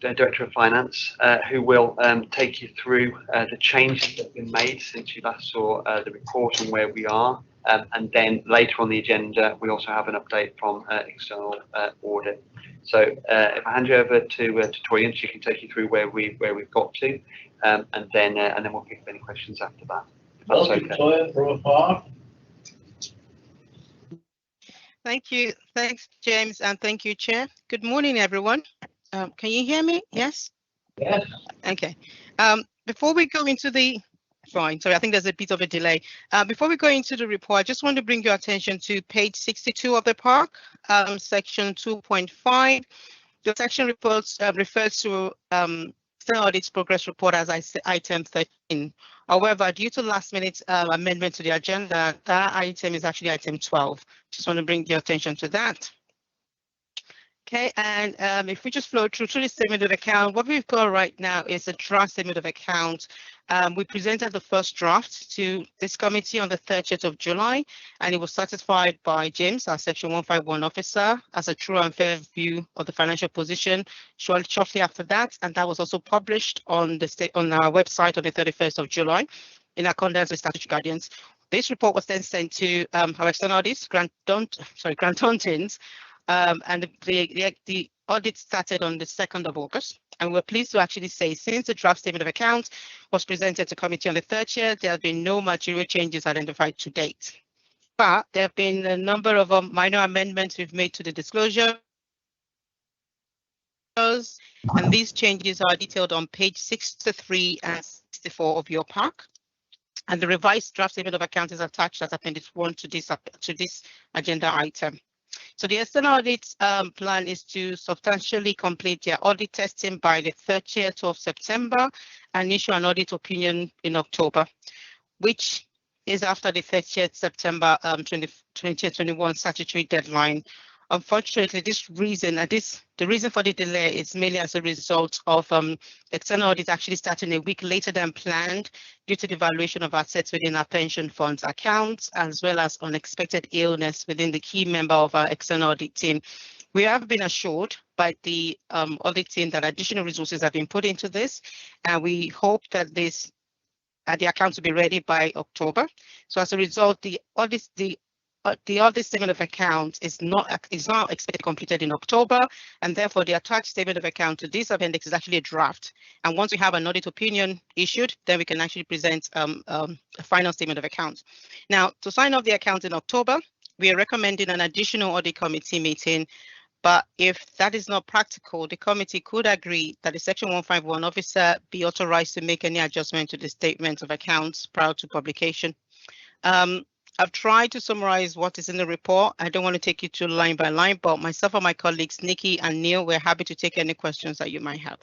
Director of Finance, who will take you through the changes that have been made since you last saw the report and where we are. And then later on the agenda, we also have an update from external audit. So if I hand you over to Toyin, she can take you through where we've got to, and then we'll pick up any questions after that. Welcome, Toyin, from afar. Thank you. Thanks, James, and thank you, Chair. Good morning, everyone. Can you hear me? Yes? Yes. Okay. Before we go into the Fine. Sorry, I think there's a bit of a delay. Before we go into the report, I just want to bring your attention to page 62 of the PARC, section 2.5. The section reports refers to external audit's progress report as item 13. However, due to last-minute amendment to the agenda, that item is actually item 12. Just want to bring your attention to that. Okay, and if we just flow through the statement of account, what we've got right now is a draft statement of account. We presented the first draft to this committee on the 30th of July, and it was certified by James, our Section 151 officer, as a true and fair view of the financial position shortly after that, and that was also published on our website on the 31st of July in accordance with statutory guidance. This report was then sent to our external audits, Grant Thornton's, and the audit started on the 2nd of August. And we're pleased to actually say since the draft statement of accounts was presented to committee on the 30th, there have been no material changes identified to date. But there have been a number of minor amendments we've made to the disclosure. And these changes are detailed on page 63 and 64 of your PARC. And the revised draft statement of accounts is attached as Appendix 1 to this agenda item. So the external audit plan is to substantially complete their audit testing by the 30th of September and issue an audit opinion in October, which is after the 30th September 2021 statutory deadline. Unfortunately, the reason for the delay is mainly as a result of external audit actually starting a week later than planned due to the valuation of assets within our pension funds accounts, as well as unexpected illness within the key member of our external audit team. We have been assured by the audit team that additional resources have been put into this, and we hope that the accounts will be ready by October. So as a result, the audit statement of account is not expected completed in October, and therefore the attached statement of account to this appendix is actually a draft. And once we have an audit opinion issued, then we can actually present a final statement of account. Now, to sign off the account in October, we are recommending an additional audit committee meeting. But if that is not practical, the committee could agree that the Section 151 officer be authorized to make any adjustment to the statement of accounts prior to publication. I've tried to summarize what is in the report. I don't want to take you through line by line, but myself and my colleagues, Nikki and Neil, we're happy to take any questions that you might have.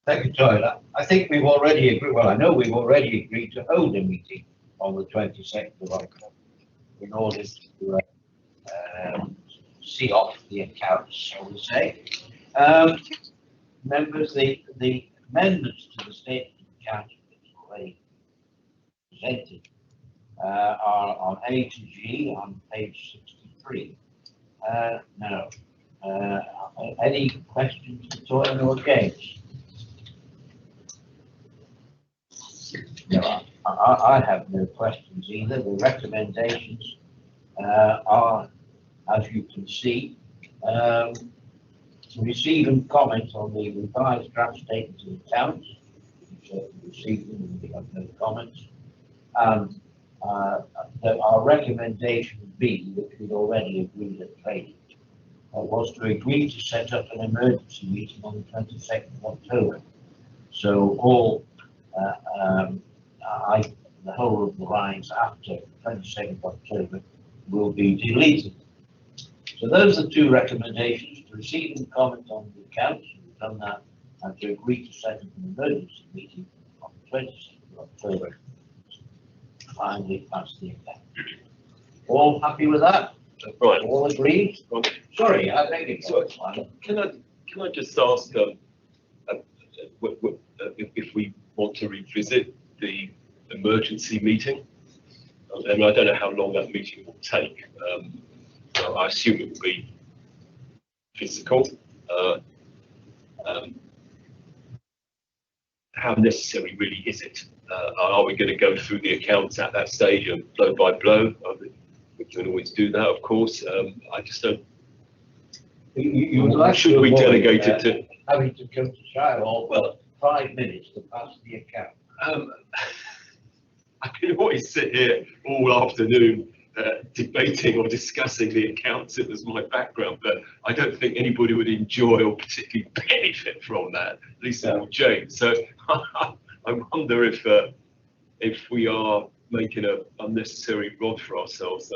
Thank you, Toyin. I think we've already agreed, well, I know we've already agreed to hold a meeting on the 22nd of October in order to see off the accounts, shall we say. Members, the amendments to the statement of accounts already presented are on A to G on page 63. No. Any questions to Toyin or James? No, I have no questions either. The recommendations are, as you can see, receive and comment on the revised draft statements of accounts. We received them and we have no comments. that our recommendation B, which we'd already agreed at training, was to agree to set up an emergency meeting on the 22nd of October. So all, the whole of the lines after 22nd of October will be deleted. So those are the two recommendations: to receive and comment on the accounts, we've done that, and to agree to set up an emergency meeting on the 22nd of October. Finally, pass the account. All happy with that? Right. All agreed? Okay. Sorry, I beg your pardon. Can I just ask if we want to revisit the emergency meeting? And I don't know how long that meeting will take. I assume it will be physical. How necessary really is it? Are we going to go through the accounts at that stage and blow by blow? We can always do that, of course. I just don't. You would like should we delegate it to having to come to Shire Hall for 5 minutes to pass the account? I can always sit here all afternoon debating or discussing the accounts. It was my background, but I don't think anybody would enjoy or particularly benefit from that, at least not James. So I wonder if we are making an unnecessary rod for ourselves.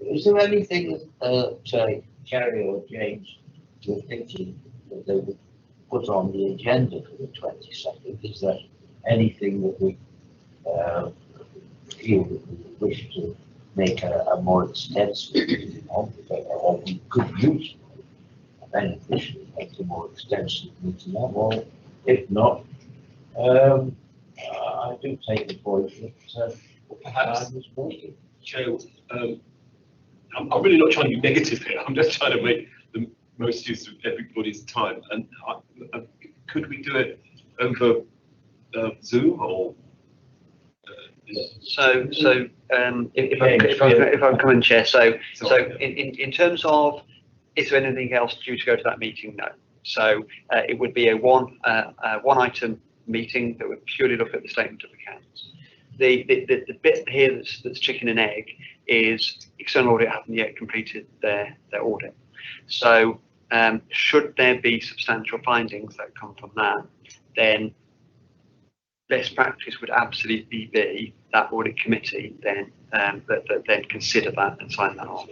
Is there anything that Kerry or James were thinking that they would put on the agenda for the 22nd? Is there anything that we feel that we wish to make a more extensive meeting of, or we could use beneficially make a more extensive meeting of, or if not, I do take the point that perhaps was working. Chair, I'm really not trying to be negative here. I'm just trying to make the most use of everybody's time. And could we do it over Zoom or? If I come in, Chair, so in terms of, is there anything else due to go to that meeting? No. So it would be a one item meeting that would purely look at the statement of accounts. The bit here that's chicken and egg is external audit haven't yet completed their audit. So should there be substantial findings that come from that, then best practice would absolutely be that audit committee then that then consider that and sign that off.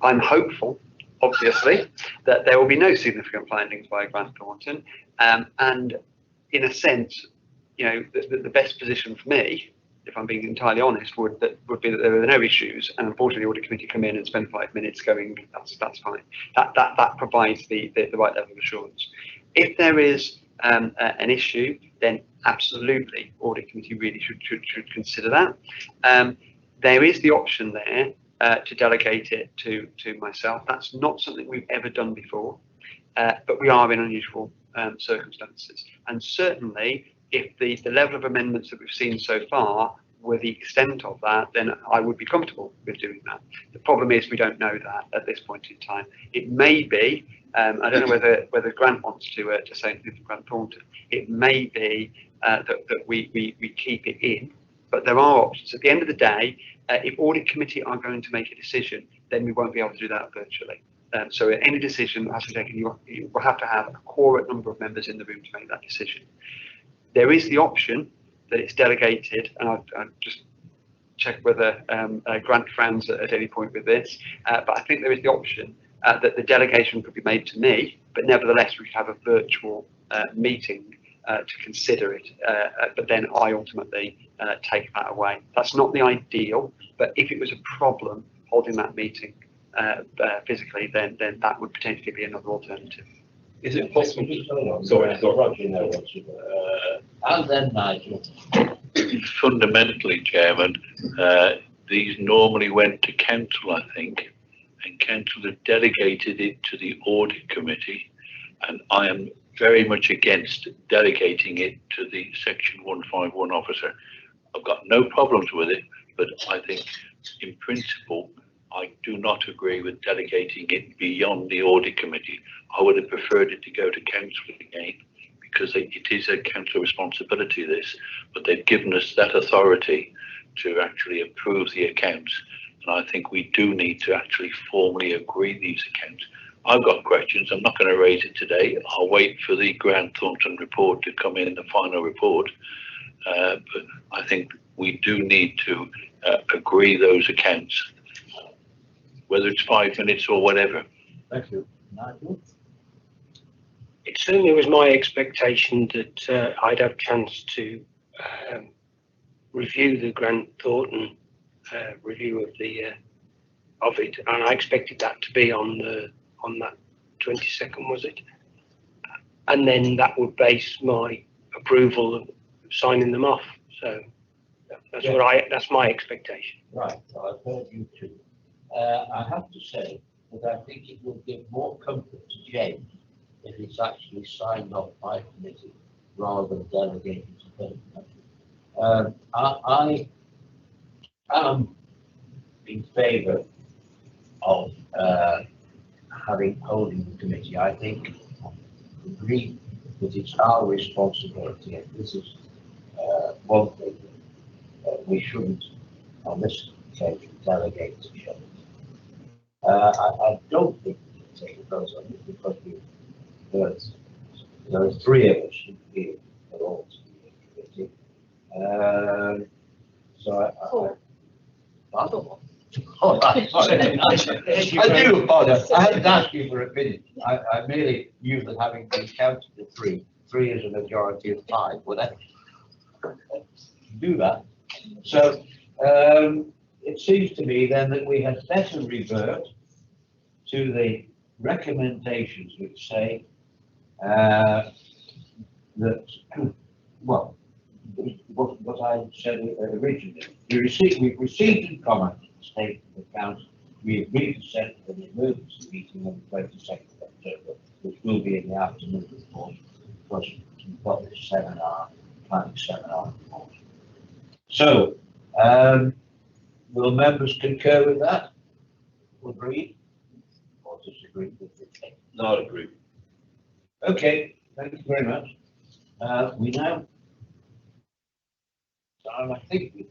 I'm hopeful, obviously, that there will be no significant findings by Grant Thornton, and in a sense, you know, the best position for me, if I'm being entirely honest, would be that there are no issues, and unfortunately the audit committee come in and spend 5 minutes going, that's fine. That provides the right level of assurance. If there is an issue, then absolutely audit committee really should consider that. There is the option there to delegate it to myself. That's not something we've ever done before, but we are in unusual circumstances, and certainly if the level of amendments that we've seen so far were the extent of that, then I would be comfortable with doing that. The problem is we don't know that at this point in time. It may be, I don't know whether Grant wants to say anything to Grant Thornton. It may be that we keep it in, but there are options. At the end of the day, if audit committee are going to make a decision, then we won't be able to do that virtually. So any decision that has to be taken, you will have to have a quorate number of members in the room to make that decision. There is the option that it's delegated, and I'll just check whether Grant frowns at any point with this, but I think there is the option that the delegation could be made to me, but nevertheless we could have a virtual meeting to consider it, but then I ultimately take that away. That's not the ideal, but if it was a problem holding that meeting physically, then that would potentially be another alternative. Is it possible? Sorry, and then Nigel. Fundamentally, Chairman, these normally went to council, I think, and council have delegated it to the audit committee, and I am very much against delegating it to the Section 151 officer. I've got no problems with it, but I think in principle, I do not agree with delegating it beyond the audit committee. I would have preferred it to go to council again, because it is a council responsibility, this, but they've given us that authority to actually approve the accounts, and I think we do need to actually formally agree these accounts. I've got questions. I'm not going to raise it today. I'll wait for the Grant Thornton report to come in, the final report. But I think we do need to agree those accounts, whether it's 5 minutes or whatever. Thank you. Nigel? It certainly was my expectation that I'd have a chance to review the Grant Thornton review of it, and I expected that to be on that 22nd, was it? And then that would base my approval of signing them off. So that's my expectation. Right, so I've heard you too. I have to say that I think it will give more comfort to James if it's actually signed off by committee rather than delegated to third country. I am in favour of holding the committee. I think agree that it's our responsibility, and this is one thing that we shouldn't, on this occasion, delegate to each other. I don't think we can take a vote on it because there are 3 of us here that ought to be in committee. So I don't want. Oh, sorry. I do apologize. I hadn't asked you for opinion. I merely knew that having been counted to 3 is a majority of 5. Whatever. Do that. So it seems to me then that we had better revert to the recommendations which say that, well, what I said originally, we've received and commented the state of the accounts. We agreed to set an emergency meeting on the 22nd of October, which will be in the afternoon, of course, because we've got this planning seminar report. So, will members concur with that? Agree? Or disagree with it? Not agree. Okay, thank you very much. We now, I think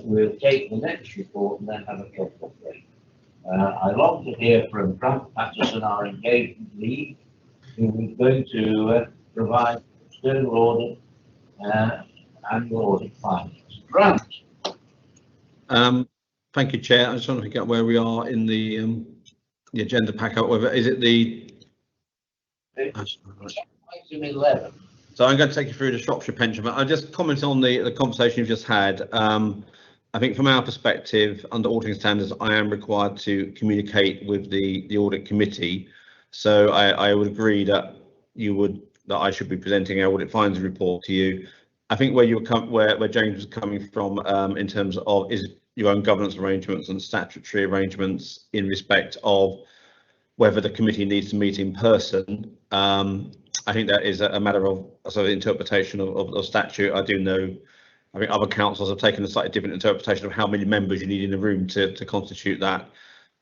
we'll take the next report and then have a couple of break. I long to hear from Grant Patterson, our engagement lead, who is going to provide external audit and audit findings. Grant. Thank you, Chair. I just want to pick up where we are in the agenda pack up. Whether is it the item 11. So I'm going to take you through the Shropshire pension. But I'll just comment on the conversation you've just had. I think from our perspective, under auditing standards, I am required to communicate with the audit committee. So I would agree that that I should be presenting our audit findings report to you. I think where James was coming from in terms of is your own governance arrangements and statutory arrangements in respect of whether the committee needs to meet in person. I think that is a matter of sort of interpretation of statute. I do know, I think other councils have taken a slightly different interpretation of how many members you need in the room to constitute that.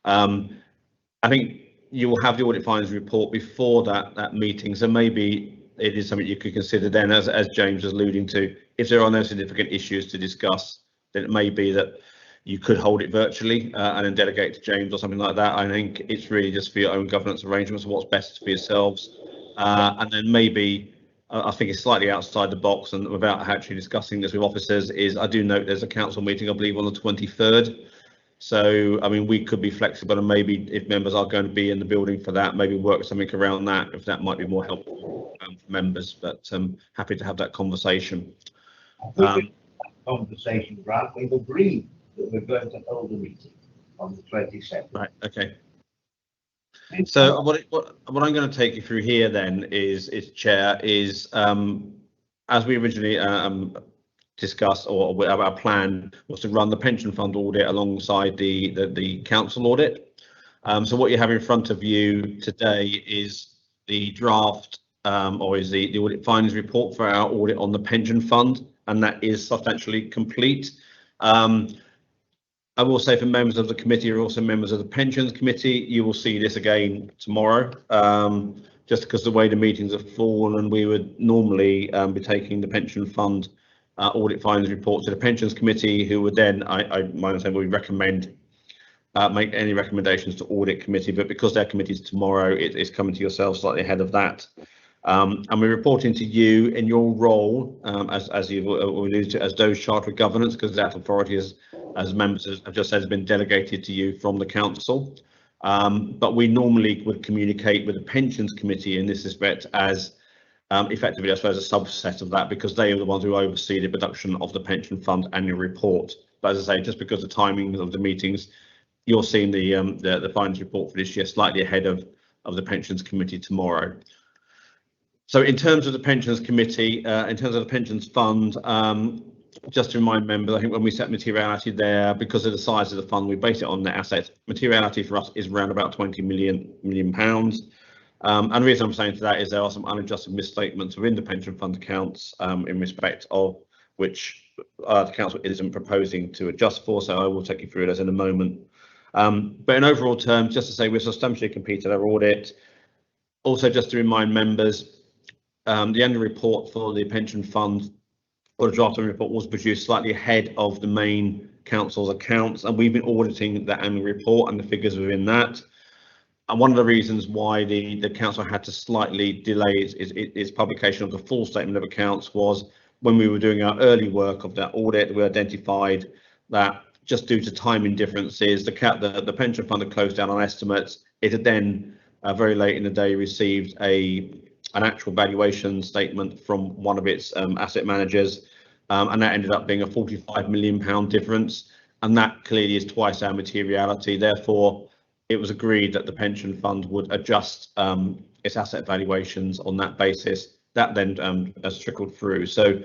I think you will have the audit findings report before that meeting, so maybe it is something you could consider then, as James was alluding to. If there are no significant issues to discuss, then it may be that you could hold it virtually and then delegate to James or something like that. I think it's really just for your own governance arrangements and what's best for yourselves. And then maybe, I think it's slightly outside the box and without actually discussing this with officers, is I do note there's a council meeting, I believe, on the 23rd. So, I mean, we could be flexible and maybe if members are going to be in the building for that, maybe work something around that, if that might be more helpful for members, but happy to have that conversation. Conversation, Grant, we've agreed that we're going to hold a meeting on the 22nd. Right, okay. So what I'm going to take you through here then is Chair, as we originally discussed, or our plan was to run the pension fund audit alongside the council audit. So what you have in front of you today is the draft or is the audit findings report for our audit on the pension fund, and that is substantially complete. I will say for members of the committee or also members of the pensions committee, you will see this again tomorrow, just because the way the meetings have fallen, and we would normally be taking the pension fund audit findings report to the Pensions Committee, who would then, my understanding, would recommend make any recommendations to Audit Committee. But because their committee is tomorrow, it's coming to yourself slightly ahead of that. And we're reporting to you in your role, as you've alluded to, as those charter of governance, because that authority, as members have just said, has been delegated to you from the council. But we normally would communicate with the Pensions Committee in this respect as effectively, I suppose, a subset of that, because they are the ones who oversee the production of the pension fund annual report. But as I say, just because the timing of the meetings, you're seeing the findings report for this year slightly ahead of the Pensions Committee tomorrow. So in terms of the Pensions Committee, in terms of the Pensions Fund, just to remind members, I think when we set materiality there, because of the size of the fund, we base it on net assets. Materiality for us is around about 20 million pounds. And the reason I'm saying to that is there are some unadjusted misstatements within the pension fund accounts in respect of which the council isn't proposing to adjust for. So I will take you through those in a moment. But in overall terms, just to say, we've substantially completed our audit. Also, just to remind members, the annual report for the pension fund, or the draft annual report, was produced slightly ahead of the main council's accounts, and we've been auditing the annual report and the figures within that. And one of the reasons why the council had to slightly delay its publication of the full statement of accounts was when we were doing our early work of that audit, we identified that just due to timing differences, the pension fund had closed down on estimates. It had then very late in the day received an actual valuation statement from one of its asset managers, and that ended up being a £45 million difference, and that clearly is twice our materiality. Therefore, it was agreed that the pension fund would adjust its asset valuations on that basis. That then has trickled through. So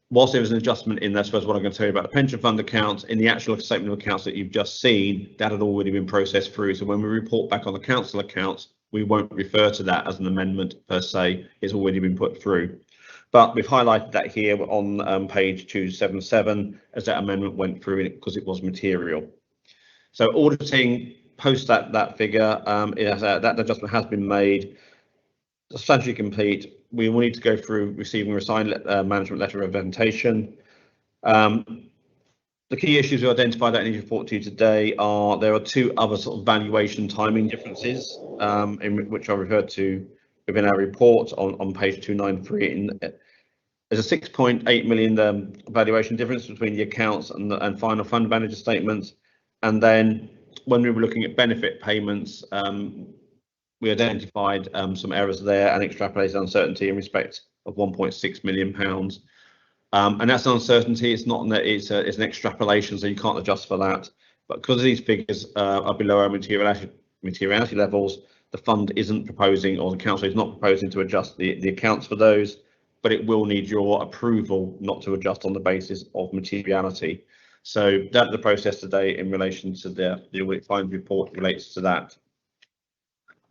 whilst there was an adjustment in, I suppose, what I'm going to tell you about the pension fund accounts, in the actual statement of accounts that you've just seen, that had already been processed through. So when we report back on the council accounts, we won't refer to that as an amendment per se. It's already been put through. But we've highlighted that here on page 277 as that amendment went through because it was material. So auditing post that figure, that adjustment has been made, substantially complete. We will need to go through receiving a signed management letter of representation. The key issues we identified that I need to report to you today are there are two other sort of valuation timing differences in which I referred to within our report on page 293. There's a 6.8 million valuation difference between the accounts and final fund manager statements. And then when we were looking at benefit payments, we identified some errors there and extrapolated uncertainty in respect of £1.6 million. And that's an uncertainty. It's not that it's an extrapolation, so you can't adjust for that. But because these figures are below our materiality levels, the fund isn't proposing, or the council is not proposing to adjust the accounts for those, but it will need your approval not to adjust on the basis of materiality. So that's the process today in relation to the audit findings report relates to that.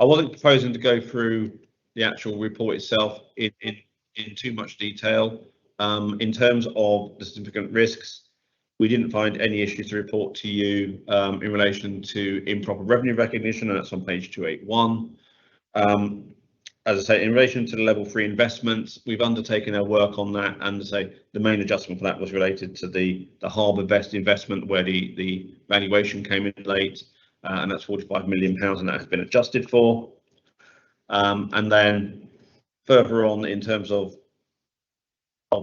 I wasn't proposing to go through the actual report itself in too much detail. In terms of the significant risks, we didn't find any issues to report to you in relation to improper revenue recognition, and that's on page 281. As I say, in relation to the level 3 investments, we've undertaken our work on that, and to say the main adjustment for that was related to the Harbour Vest investment, where the valuation came in late, and that's £45 million, and that has been adjusted for. And then further on, in terms of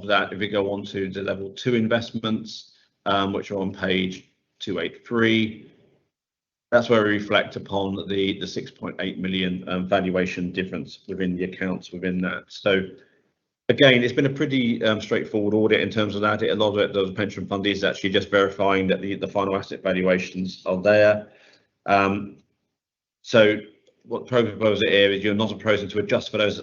that, if we go on to the level 2 investments, which are on page 283, that's where we reflect upon the 6.8 million valuation difference within the accounts within that. So again, it's been a pretty straightforward audit in terms of that. A lot of it, the pension fund is actually just verifying that the final asset valuations are there. So what the proposal here is you're not proposing to adjust for those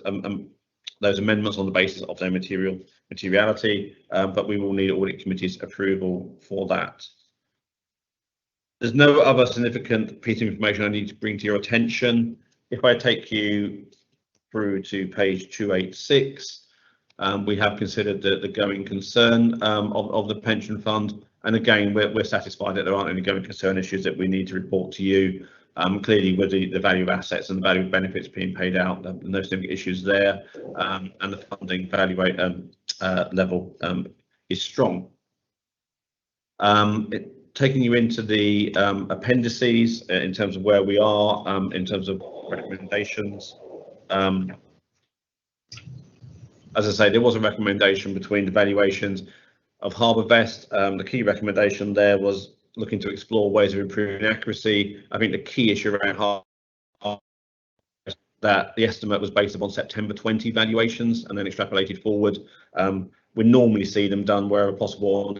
amendments on the basis of their materiality, but we will need audit committee's approval for that. There's no other significant piece of information I need to bring to your attention. If I take you through to page 286, we have considered the going concern of the pension fund, and again we're satisfied that there aren't any going concern issues that we need to report to you. Clearly, with the value of assets and the value of benefits being paid out, no significant issues there, and the funding value level is strong. Taking you into the appendices in terms of where we are, in terms of recommendations. As I say, there was a recommendation between the valuations of Harbourvest. The key recommendation there was looking to explore ways of improving accuracy. I think the key issue around Harbourvest that the estimate was based upon September 20 valuations and then extrapolated forward. We normally see them done wherever possible at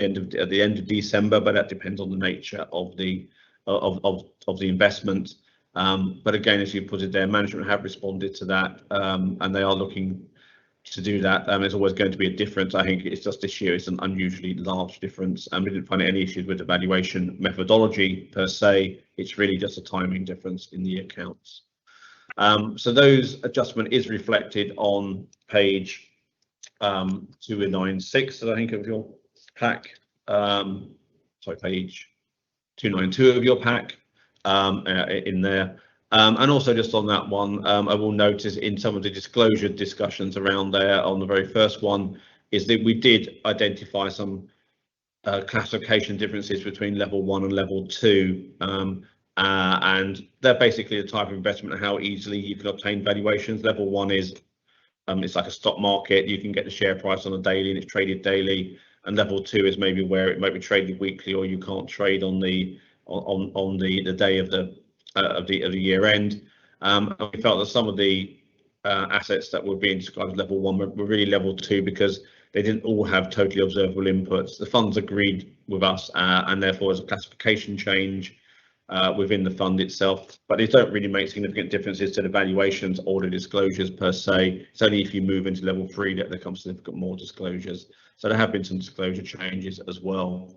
the end of December, but that depends on the nature of the investment. But again, as you put it there, management have responded to that, and they are looking to do that. There's always going to be a difference. I think it's just this year it's an unusually large difference, and we didn't find any issues with the valuation methodology per se. It's really just a timing difference in the accounts. So those adjustment is reflected on page 296, I think, of your pack. Sorry, page 292 of your pack in there. And also just on that one, I will notice in some of the disclosure discussions around there on the very first one is that we did identify some classification differences between level 1 and level 2. And they're basically the type of investment and how easily you can obtain valuations. Level 1 is it's like a stock market. You can get the share price on a daily and it's traded daily. And level 2 is maybe where it might be traded weekly, or you can't trade on the day of the year end. And we felt that some of the assets that were being described as level 1 were really level 2 because they didn't all have totally observable inputs. The funds agreed with us, and therefore as a classification change within the fund itself, but they don't really make significant differences to the valuations or the disclosures per se. It's only if you move into level 3 that there comes significant more disclosures. So there have been some disclosure changes as well.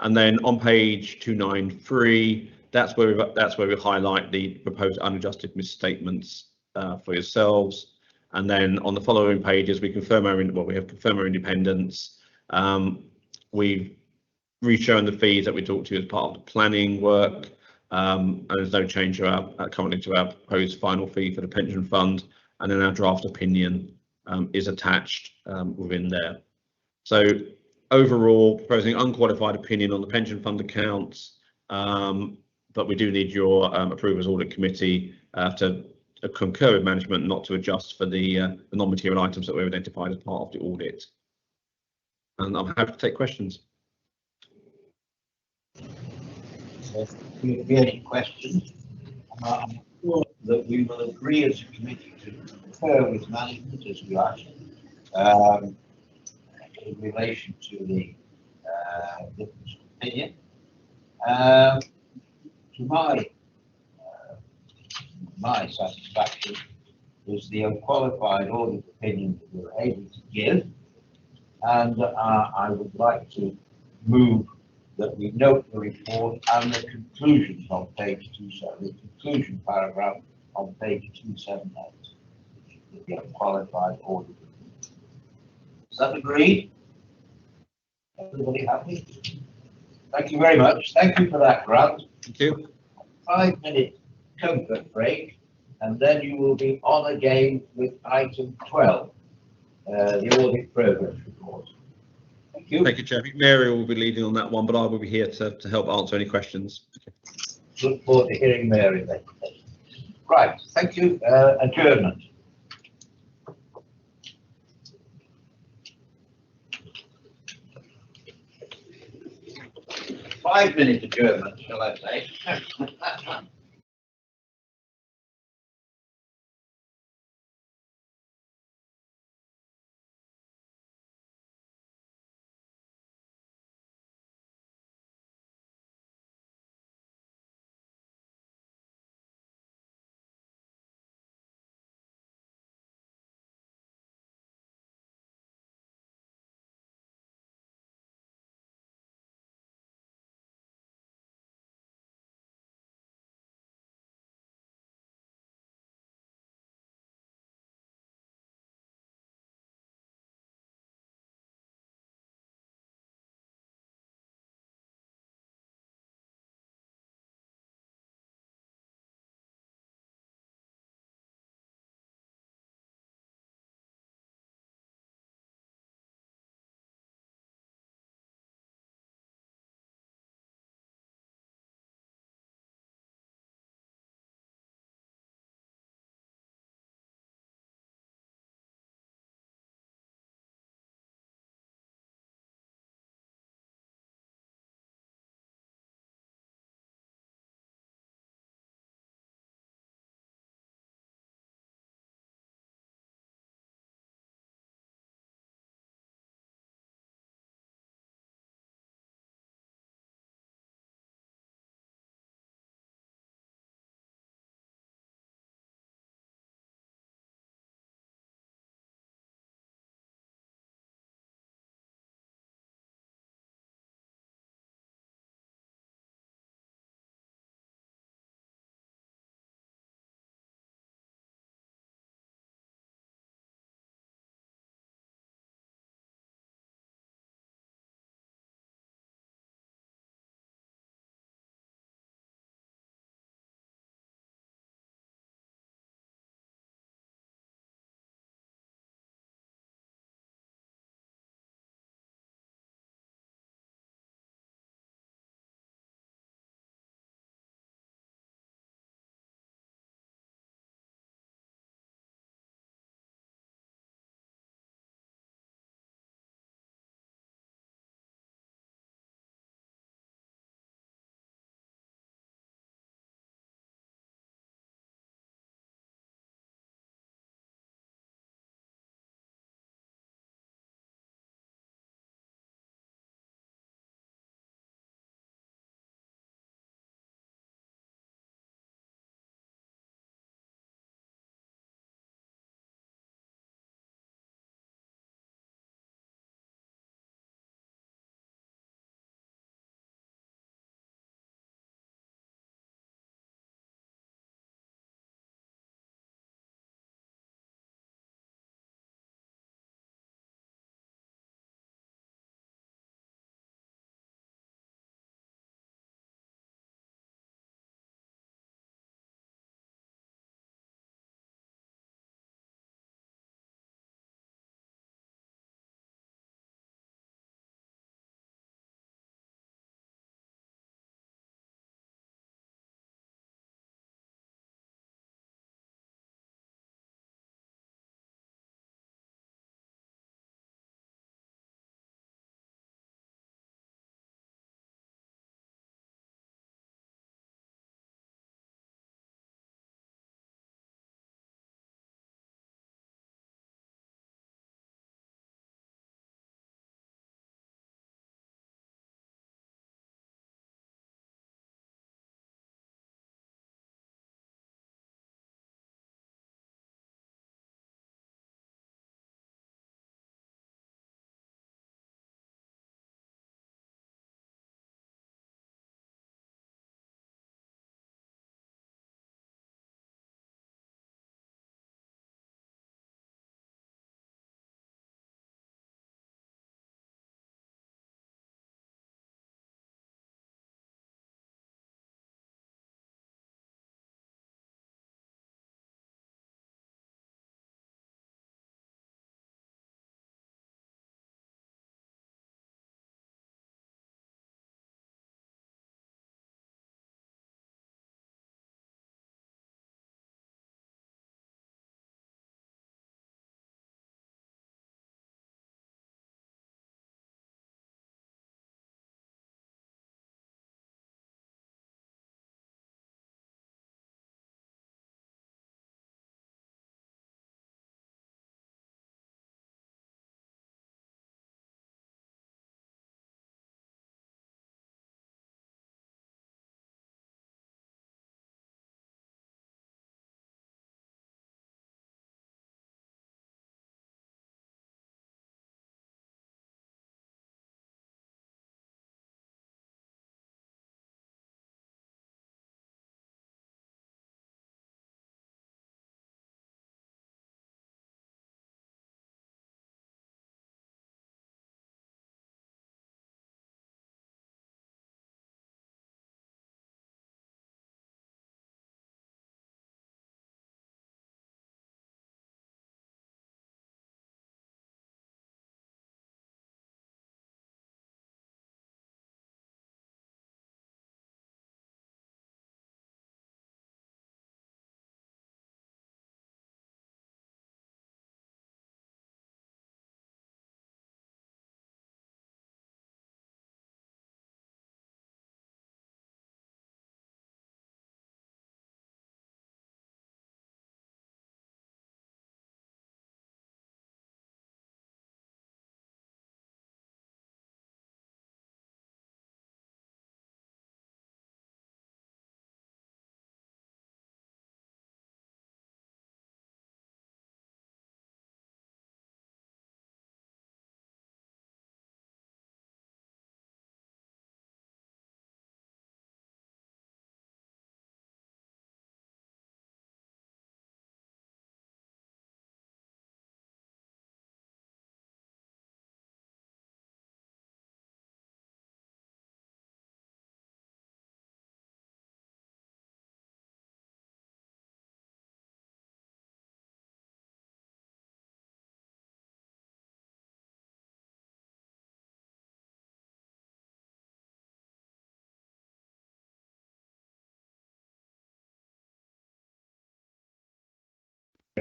And then on page 293, that's where we highlight the proposed unadjusted misstatements for yourselves. And then on the following pages, we have confirmed our independence. We've re-shown the fees that we talked to as part of the planning work, and there's no change currently to our proposed final fee for the pension fund. And then our draft opinion is attached within there. So overall, proposing unqualified opinion on the pension fund accounts, but we do need your approval as Audit Committee to concur with management not to adjust for the non-material items that were identified as part of the audit. And I'm happy to take questions. If there be any questions, I'm sure that we will agree as a committee to concur with management as we asked in relation to the difference of opinion. To my satisfaction was the unqualified audit opinion that we were able to give, and I would like to move that we note the report and the conclusions on page 27, the conclusion paragraph on page 278, the unqualified audit. Is that agreed? Everybody happy? Thank you very much. Thank you for that, Grant. Thank you. 5-minute comfort break, and then you will be on again with item 12, the audit progress report. Thank you. Thank you, Chair. Mary will be leading on that one, but I will be here to help answer any questions. Look forward to hearing Mary then. Right, thank you. Adjournment. Five-minute adjournment, shall I say?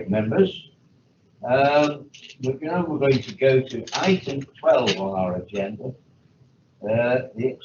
members. We're going to go to item 12 on our agenda. The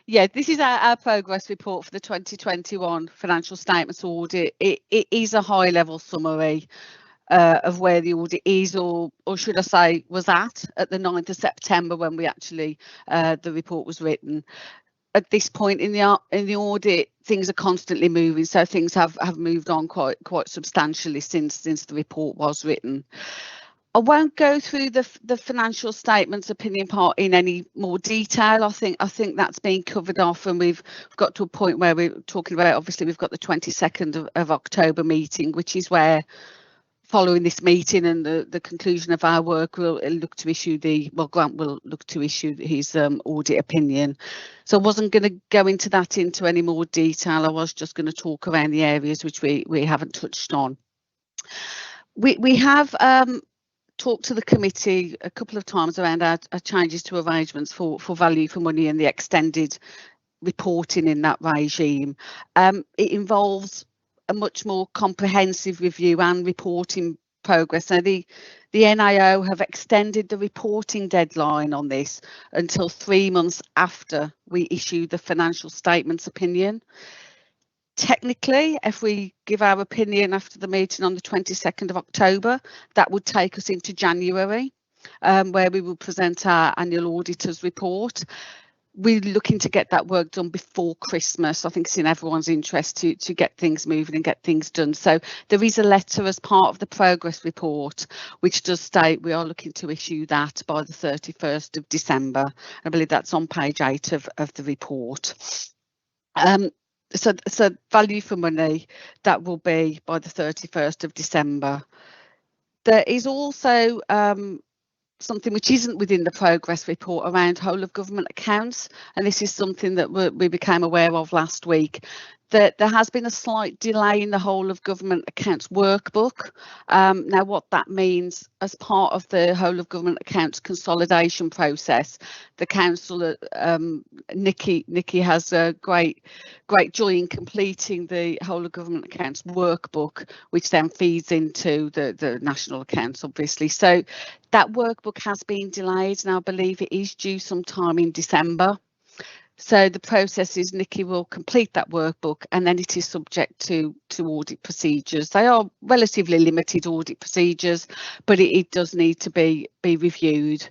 Yeah, this is our progress report for the 2021 financial statements audit. It is a high level summary of where the audit is, or should I say was at the 9th of September when we actually the report was written. At this point in the audit, things are constantly moving, so things have moved on quite substantially since the report was written. I won't go through the financial statements opinion part in any more detail. I think that's been covered off, and we've got to a point where we're talking about, obviously we've got the 22nd of October meeting, which is where, following this meeting and the conclusion of our work, Grant will look to issue his audit opinion. So I wasn't going to go into any more detail. I was just going to talk around the areas which we haven't touched on. We have talked to the committee a couple of times around our changes to arrangements for value for money and the extended reporting in that regime. It involves a much more comprehensive review and reporting progress. Now the NIO have extended the reporting deadline on this until 3 months after we issue the financial statements opinion. Technically, if we give our opinion after the meeting on the 22nd of October, that would take us into January, where we will present our annual auditor's report. We're looking to get that work done before Christmas. I think it's in everyone's interest to get things moving and get things done. So there is a letter as part of the progress report, which does state we are looking to issue that by the 31st of December. I believe that's on page 8 of the report. So value for money, that will be by the 31st of December. There is also something which isn't within the progress report around whole of government accounts, and this is something that we became aware of last week. That there has been a slight delay in the whole of government accounts workbook. Now what that means, as part of the whole of government accounts consolidation process, the council, Nikki has a great joy in completing the whole of government accounts workbook, which then feeds into the national accounts, obviously. So that workbook has been delayed, and I believe it is due sometime in December. So the process is Nikki will complete that workbook, and then it is subject to audit procedures. They are relatively limited audit procedures, but it does need to be reviewed.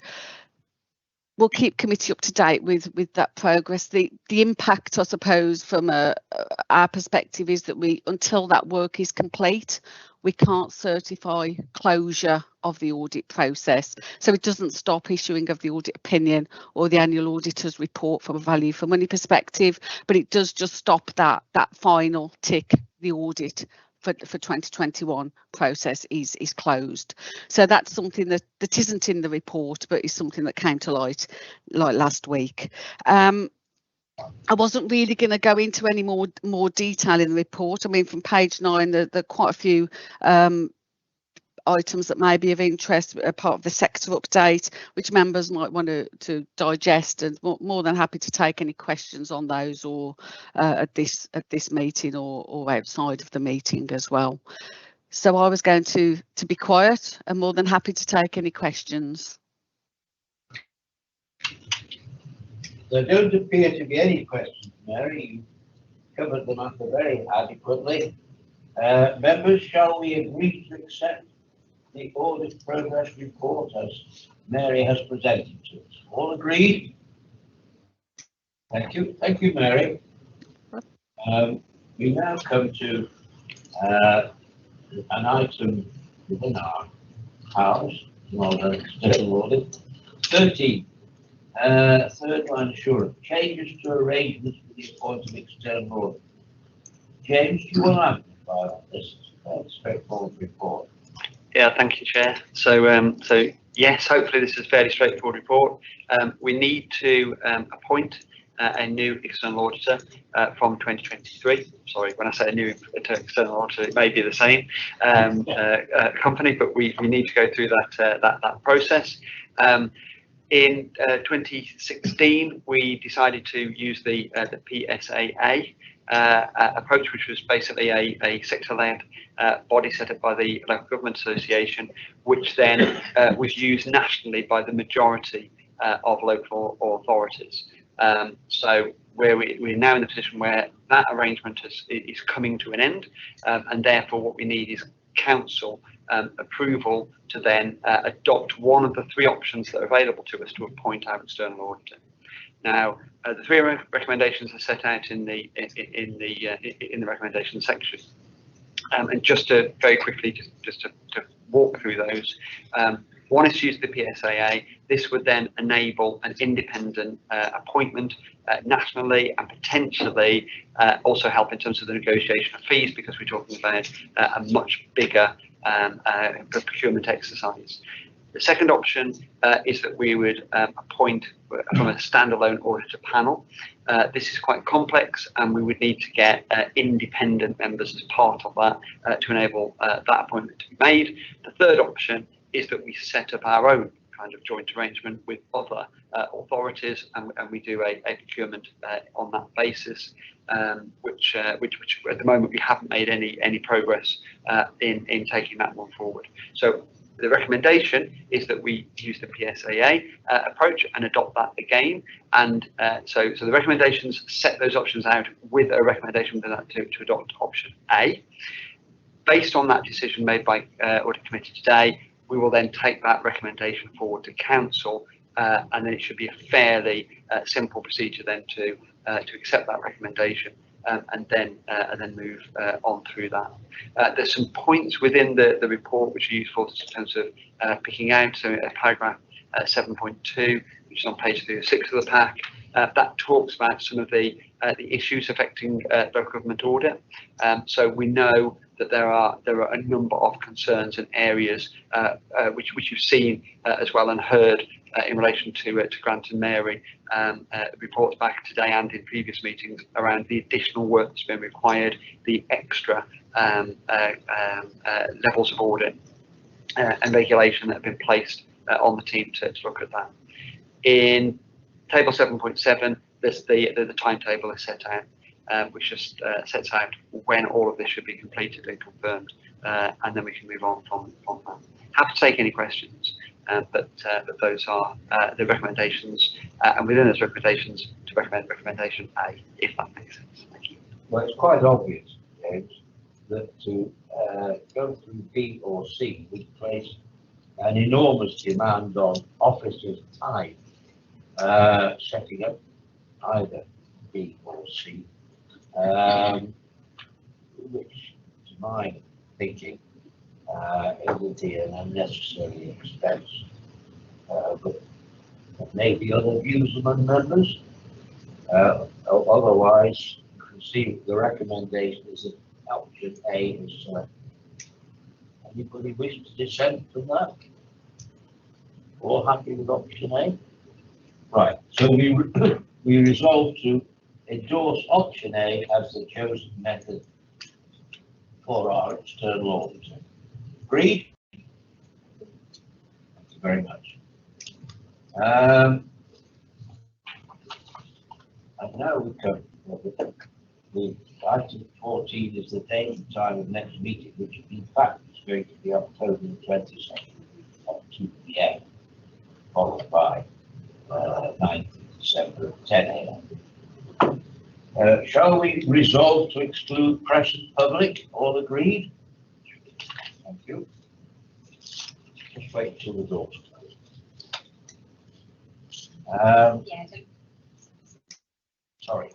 We'll keep committee up to date with that progress. The impact, I suppose, from our perspective is that until that work is complete, we can't certify closure of the audit process. So it doesn't stop issuing of the audit opinion or the annual auditor's report from a value for money perspective, but it does just stop that final tick, the audit for 2021 process is closed. So that's something that isn't in the report, but is something that came to light last week. I wasn't really going to go into any more detail in the report. I mean, from page 9, there are quite a few items that may be of interest, part of the sector update, which members might want to digest, and more than happy to take any questions on those, or at this meeting or outside of the meeting as well. So I was going to be quiet and more than happy to take any questions. There don't appear to be any questions, Mary. You covered the matter very adequately. Members, shall we agree to accept the audit progress report as Mary has presented to us? All agreed? Thank you. Thank you, Mary. We now come to an item within our house, external audit, 13. Third line assurance, changes to arrangements for the appointed external audit. James, do you want to amplify on this straightforward report? Yeah, thank you, Chair. So yes, hopefully this is a fairly straightforward report. We need to appoint a new external auditor from 2023. Sorry, when I say a new external auditor, it may be the same company, but we need to go through that process. In 2016, we decided to use the PSAA approach, which was basically a sector-led body set up by the Local Government Association, which then was used nationally by the majority of local authorities. So we're now in the position where that arrangement is coming to an end, and therefore what we need is council approval to then adopt one of the three options that are available to us to appoint our external auditor. Now, the three recommendations are set out in the recommendation section, and just to very quickly just to walk through those. One is to use the PSAA. This would then enable an independent appointment nationally, and potentially also help in terms of the negotiation of fees, because we're talking about a much bigger procurement exercise. The second option is that we would appoint from a standalone auditor panel. This is quite complex, and we would need to get independent members as part of that to enable that appointment to be made. The third option is that we set up our own kind of joint arrangement with other authorities, and we do a procurement on that basis, which at the moment we haven't made any progress in taking that one forward. So the recommendation is that we use the PSAA approach and adopt that again, and so the recommendations set those options out with a recommendation within that to adopt option A. Based on that decision made by Audit Committee today, we will then take that recommendation forward to council, and then it should be a fairly simple procedure then to accept that recommendation and then move on through that. There's some points within the report which are useful in terms of picking out. So paragraph 7.2, which is on page 36 of the pack, that talks about some of the issues affecting local government audit. So we know that there are a number of concerns and areas which you've seen as well and heard in relation to Grant and Mary reports back today and in previous meetings around the additional work that's been required, the extra levels of audit and regulation that have been placed on the team to look at that. In table 7.7, there's the timetable is set out, which just sets out when all of this should be completed and confirmed, and then we can move on from that. Happy to take any questions, but those are the recommendations, and within those recommendations to recommend recommendation A, if that makes sense. Thank you. Well, it's quite obvious, James, that to go through B or C would place an enormous demand on officers' time, setting up either B or C, which, to my thinking, it would be an unnecessary expense. But maybe other views among members. Otherwise, you can see the recommendation is that option A is selected. Anybody wish to dissent from that? All happy with option A? Right, so we resolve to endorse option A as the chosen method for our external auditor. Agreed? Thank you very much. And now we come with item 14 is the date and time of next meeting, which in fact is going to be October the 22nd at 2 p.m. followed by 9th of December at 10 a.m. Shall we resolve to exclude press and public? All agreed? Thank you. Just wait till the doors close. Sorry.